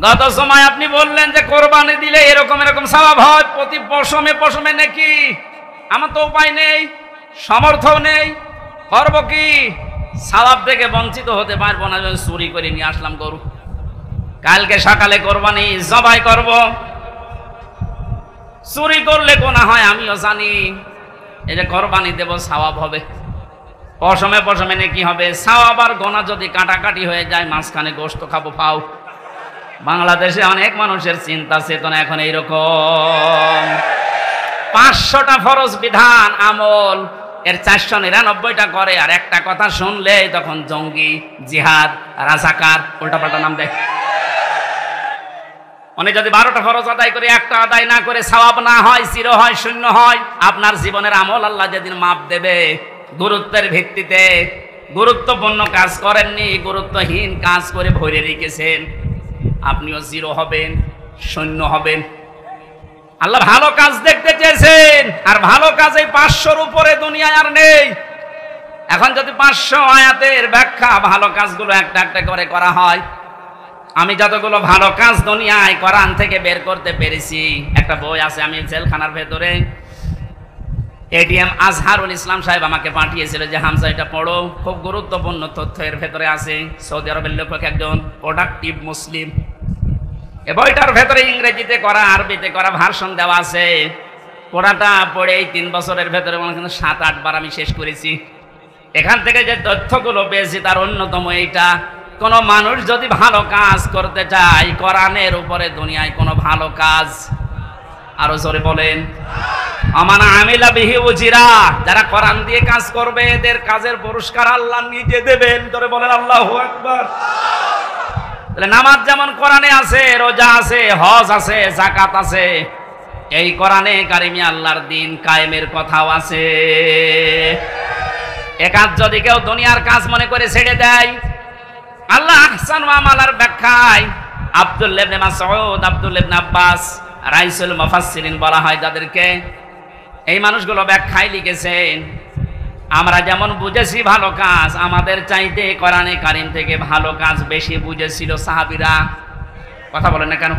গত সময় আপনি বললেন যে কোরবানি দিলে এরকম এরকম সওয়াব হয়, প্রতি পশমে পশমে নাকি। আমার তো উপায় নেই, সামর্থ্য নেই, করব কি? সওয়াব থেকে বঞ্চিত হতে পারবো না, যদি চুরি করে নিয়ে আসলাম গরু। কালকে সকালে কোরবানি জবাই করব। চুরি করলে গুনাহ হয় আমিও জানি, এই যে কোরবানি দেব সওয়াব হবে, পশমে পশমে নাকি হবে। সওয়াব আর গুনাহ যদি কাটাকাটি হয়ে যায়, মাঝখানে গোশত খাবো পাও। বাংলাদেশে অনেক মানুষের চিন্তা চেতনা এখন এইরকম। 500টা ফরজ বিধান আমল, এর 499টা করে, আর একটা কথা শুনলে তখন জঙ্গি, জিহাদ, রাজাকার উল্টাপাল্টা নাম দেয়। উনি যদি 12টা ফরজ আদায় করে একটা আদায় না করে সওয়াব না হয়, জিরো হয়, শূন্য হয়, আপনার জীবনের আমল আল্লাহ যেদিন মাপ দেবে, গুরুত্বের ভিত্তিতে গুরুত্বপূর্ণ কাজ করেননি, গুরুত্বহীন কাজ করে ভরে রেখেছেন, আপনিও জিরো হবেন, শূন্য হবেন। আল্লাহ ভালো কাজ দেখতে চেয়েছেন, আর ভালো কাজ এই 500-র উপরে দুনিয়ায় আর নেই। এখন যদি 500 আয়াতের ব্যাখ্যা ভালো কাজগুলো একটা একটা করে করা হয়, আমি যতগুলো ভালো কাজ দুনিয়ায় কোরআন থেকে বের করতে পেরেছি, একটা বই আছে, আমি জেলখানার ভেতরে, এটিএম আজহারুল ইসলাম সাহেব আমাকে পাঠিয়েছিল যে হামজা এটা পড়ো, খুব গুরুত্বপূর্ণ তথ্য এর ভেতরে আছে। সৌদি আরবের লেখক একজন, প্রোডাক্টিভ মুসলিম। এ বইটার ভেতরে ইংরেজিতে করা, আরবিতে করা ভার্সন দেওয়া আছে। পড়াটা পড়ে এই 3 বছরের ভেতরে মনে হয় 7-8 বার আমি শেষ করেছি। এখান থেকে যে তথ্যগুলো পেয়েছি তার অন্যতম এইটা, কোন মানুষ যদি ভালো কাজ করতে চায়, কোরআনের উপরে দুনিয়ায় কোনো ভালো কাজ, আরো জোরে বলেন, আমানা আমিলা বিহি উজিরা, যারা কোরআন দিয়ে কাজ করবে এদের কাজের পুরস্কার আল্লাহ নিজে দেবেন। জোরে বলেন আল্লাহু আকবার। তাহলে নামাজ যেমন কোরআনে আছে, রোজা আছে, হজ আছে, যাকাত আছে, এই কোরআনে কারিমে আল্লাহর দিন কায়েমের কথাও আছে। এ কাজ যদি কেউ দুনিয়ার কাজ মনে করে ছেড়ে দেয়, আল্লাহ আহসান ওয়া আমালার ব্যাখ্যায় আব্দুল্লাহ ইবনে মাসউদ, আব্দুল্লাহ ইবনে আব্বাস, রাইসুল মুফাসসিরিন বলা হয় যাদেরকে, এই মানুষগুলো ব্যাখ্যায় লিখেছেন, আমরা যেমন বুঝেছি ভালো কাজ, আমাদের চাইতে কোরআনে কারিম থেকে ভালো কাজ বেশি বুঝেছিল সাহাবীরা। কথা বলেন না কেন?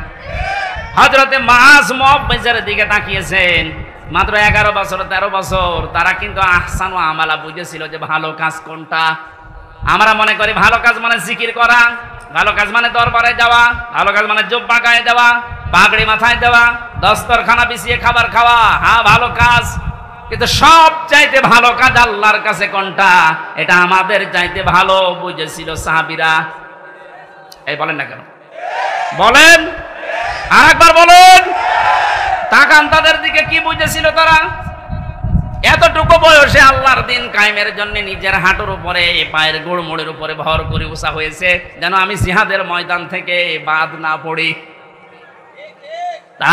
হযরতে মুআজ মুআজ্জির দিকে তাকিয়েছেন, মাত্র 11 বছর 13 বছর, তারা কিন্তু আহসান ওয়া আমালা বুঝেছিল যে ভালো কাজ কোনটা। আমরা মনে করি ভালো কাজ মানে জিকির করা, ভালো কাজ মানে দরবারে যাওয়া, ভালো কাজ মানে জুব্বা গায়ে দেওয়া, পাগড়ি মাথায় দেওয়া, দস্তরখানা বিছিয়ে খাবার খাওয়া, হ্যাঁ ভালো কাজ। কিন্তু সব চাইতে ভালো কাজ আল্লাহর কাছে কোনটা, এটা আমাদের চাইতে ভালো বুঝেছিল সাহাবীরা। এই বলেন না কেন? বলেন, আরেকবার বলুন। তাকান তাদের দিকে, কি বুঝেছিল তারা? এতটুকু বয়সে আল্লাহর দিন কায়েমের জন্য নিজের হাঁটুর উপরে, পায়ের গোড়মোড়ের উপরে ভর করে উঁচা হয়েছে, যেন আমি জিহাদের ময়দান থেকে বাদ না পড়ি।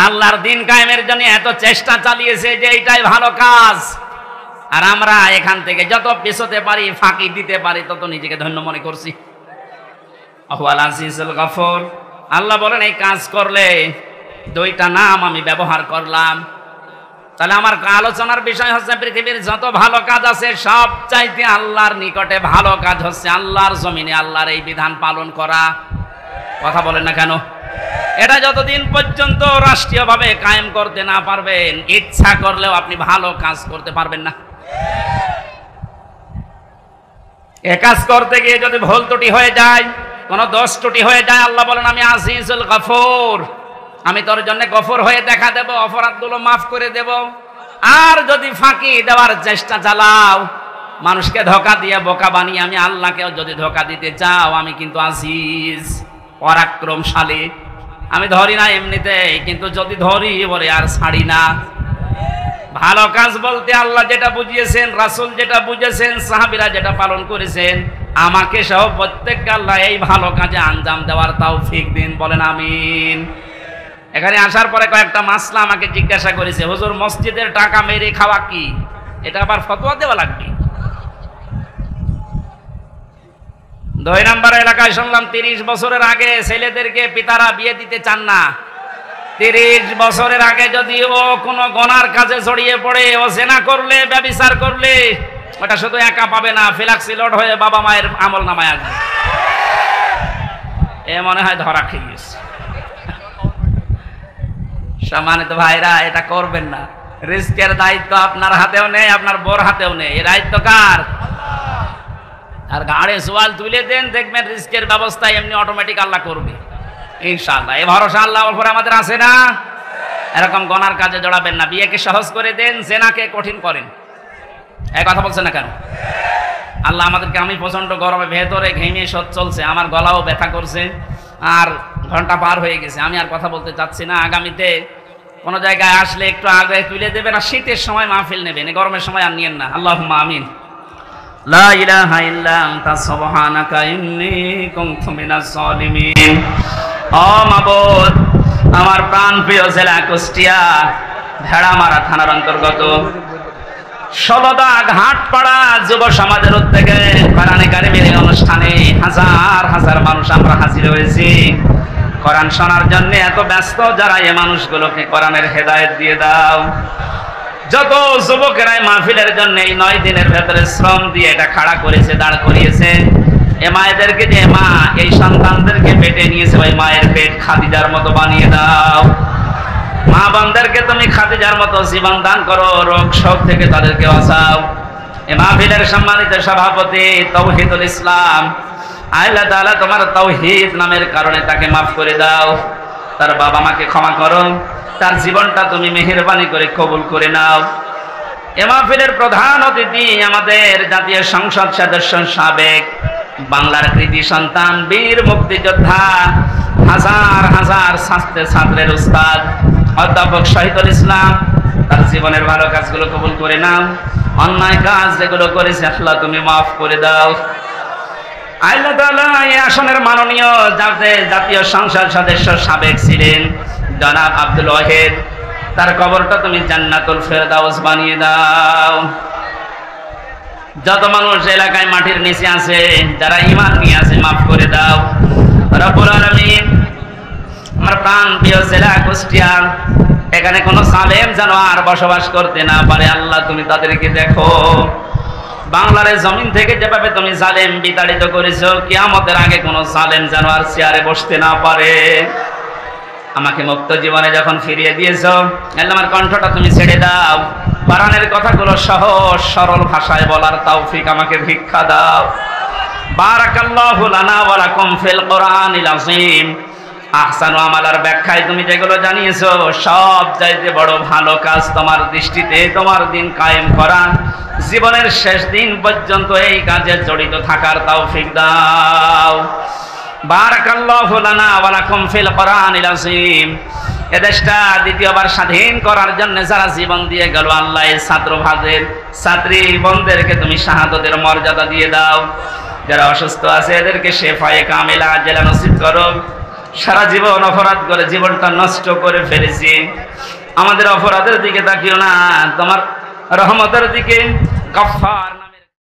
আল্লাহর দিন কায়েমের জন্য এত চেষ্টা চালিয়েছে যে এইটাই ভালো কাজ। আর আমরা এখান থেকে যত পিছতে পারি, ফাঁকি দিতে পারি, তত নিজেকে ধন্য মনে করছি। আহুয়াল আজিজুল গফুর। আল্লাহ বলেন এই কাজ করলে 2টা নাম আমি ব্যবহার করলাম। তাহলে আমার আলোচনার বিষয় হচ্ছে পৃথিবীর যত ভালো কাজ আছে সব চাইতে আল্লাহর নিকটে ভালো কাজ হচ্ছে আল্লাহর জমিনে আল্লাহর এই বিধান পালন করা। কথা বলেন না কেন? এটা যতদিন পর্যন্ত রাষ্ট্রীয়ভাবে কায়েম করতে না পারবেন, ইচ্ছা করলেও আপনি ভালো কাজ করতে পারবেন না। এ কাজ করতে গিয়ে যদি ভুল ত্রুটি হয়ে যায়, কোন দোষ ত্রুটি হয়ে যায়, আল্লাহ বলেন আমি আজিজুল গফুর, আমি তোর জন্য গফুর হয়ে দেখা দেব, অপরাধগুলো মাফ করে দেব। আর যদি ফাঁকি দেওয়ার চেষ্টা চালাও, মানুষকে ধোঁকা দিয়ে বোকা বানিয়ে, আমি আল্লাহকেও যদি ধোঁকা দিতে চাও, আমি কিন্তু আজিজ, পরাক্রমশালী, আমি ধরি না এমনিতেই, কিন্তু যদি ধরি বলে আর ছাড়ি না। ভালো কাজ বলতে আল্লাহ যেটা বুঝিয়েছেন, রাসূল যেটা বুঝেছেন, সাহাবীরা যেটা পালন করেছেন, আমাকে সহ প্রত্যেককে আল্লাহ এই ভালো কাজে আঞ্জাম দেওয়ার তৌফিক দিন। বলেন আমিন। এখানে আসার পরে কয়েকটা মাসলা আমাকে জিজ্ঞাসা করেছে, হুজুর মসজিদের টাকা মেরে খাওয়া কি? এটা আবার ফতোয়া দেওয়া লাগবে? 2 নম্বর এলাকায় শুনলাম 30 বছরের আগে ছেলেদেরকে পিতারা বিয়ে দিতে চান না। 30 বছরের আগে যদি ও কোনো গোনার কাজে জড়িয়ে পড়ে, ও জেনা করলে, ব্যভিচার করলে, ওটা শুধু একা পাবে না, ফ্লাক্সিলোড হয়ে বাবা মায়ের আমল নামায় আসবে। এ মনে হয় ধরা খেয়ে গেছে। সম্মানিত ভাইরা, এটা করবেন না। রিস্কের দায়িত্ব আপনার হাতেও নেই, আপনার বোর হাতেও নেই। এই দায়িত্ব কার? আর ঘাড়ে সোয়াল তুলে দেন, দেখবেন রিস্কের ব্যবস্থা এমনি অটোমেটিক আল্লাহ করবে ইনশাআল্লাহ। এই ভরসা আল্লাহর উপরে আমাদের আছে না? এরকম গনার কাজে জড়াবেন না। বিয়েকে সহজ করে দেন, জেনাকে কঠিন করেন। এই কথা বলছেন না কেন? আল্লাহ আমাদেরকে, আমি প্রচন্ড গরমে ভেতরে ঘেমে শোধ চলছে, আমার গলাও ব্যথা করছে, আর ঘন্টা পার হয়ে গেছে, আমি আর কথা বলতে চাচ্ছি না। আগামীতে কোনো জায়গায় আসলে একটু আগে তুলে দেবেন, আর শীতের সময় মাহফিল নেবেন, গরমের সময় আর নিয়েন না। আল্লাহুম্মা আমিন। লা ইলাহা ইল্লা আনতা সুবহানাকা ইন্নী কুনতু মিনাজ জালিমিন। ও মাবুদ, আমার প্রাণ প্রিয় জেলা কুষ্টিয়া ভেড়ামারা থানার অন্তর্গত ষোলদা ঘাটপাড়া যুব সমাজের উদ্যোগে কোরআনে কারিমের অনুষ্ঠানে হাজার হাজার মানুষ আমরা হাজির হয়েছি কোরআন শোনার জন্য। এত ব্যস্ত যারা, এ মানুষগুলোকে কোরআনের হেদায়েত দিয়ে দাও। যত যুবকেরাই মাহফিলের জন্য এই 9 দিনের ভেতরে শ্রম দিয়ে এটা খাড়া করেছে, দাঁড় করিয়েছে, এ মায়েদেরকে, যে মা এই সন্তানদেরকে পেটে নিয়েছে, ওই মায়ের পেট খাদিজার মতো বানিয়ে দাও। মা বোনদেরকে তুমি খাদিজার মতো জীবন দান করো, রোগ শোক থেকে তাদেরকে বাঁচাও। এ মাহফিলের সম্মানিত সভাপতি তৌহিদুল ইসলাম, আল্লাহ তাআলা তোমার তাওহীদ নামের কারণে তাকে মাফ করে দাও, তার বাবা মাকে ক্ষমা করো, তার জীবনটা তুমি মেহেরবানি করে কবুল করে নাও। এ মাহফিলের প্রধান অতিথি আমাদের জাতীয় সংসদ সদস্য, সাবেক বাংলার কৃতি সন্তান, বীর মুক্তিযোদ্ধা, হাজার হাজার ছাত্রের উস্তাদ অধ্যাপক শহীদুল ইসলাম। তার জীবনের ভালো কাজগুলো কবুল করে নাও, অন্যায় কাজ যেগুলো করেছে আল্লাহ তুমি মাফ করে দাও। আল্লাহ তাআলা এই আসনের মাননীয় জাতীয় সংসদ সদস্য সাবেক ছিলেন জনাব আব্দুল ওয়াহিদ, তার কবরটা তুমি জান্নাতুল ফেরদাউস বানিয়ে দাও। যত মানুষ এলাকায় মাটির নিচে আছে, যারা ঈমান নিয়ে আছে, মাফ করে দাও রব্বুল আলামিন। আমার প্রাণ প্রিয় জেলা কুষ্টিয়া, এখানে কোনো জালেম যেন আর বসবাস করতে না পারে, আল্লাহ তুমি তাদেরকে দেখো। বাংলার জমিন থেকে যেভাবে তুমি জালেম বিতাড়িত করেছো, কিয়ামতের আগে কোনো জালেম যেন আর চেয়ারে বসতে না পারে। আমাকে মুক্ত জীবনে যখন ফিরিয়ে দিয়েছো, আল্লাহ আমার কণ্ঠটা তুমি ছেড়ে দাও, কোরআনের কথাগুলো সহজ সরল ভাষায় বলার তৌফিক আমাকে ভিক্ষা দাও। বারাকাল্লাহু লানা ওয়া লাকুম ফিল কোরআনিল আযীম। আহসানু আমালার ব্যাখ্যায় তুমি যেগুলো জানিয়েছো, সব চাইতে বড় ভালো কাজ তোমার দৃষ্টিতে তোমার দিন কায়েম করা, জীবনের শেষ দিন পর্যন্ত এই কাজে জড়িত থাকার তৌফিক দাও। বারাকাল্লাহু লানা ওয়া লাকুম ফিল কোরআনিল আযীম। এদেশটা দ্বিতীয়বার স্বাধীন করার জন্য যারা জীবন দিয়ে গেল, আল্লাহ এই ছাত্রী বোনদেরকে তুমি শাহাদাতের মর্যাদা দিয়ে দাও। যারা অসুস্থ আছে এদেরকে শেফায়ে কামিলা আজেলা নসিব করো। সারা জীবন অপরাধ করে জীবনটা নষ্ট করে ফেলেছি, আমাদের অপরাধের দিকে তাকিও না, তোমার রহমতের দিকে। গফফার।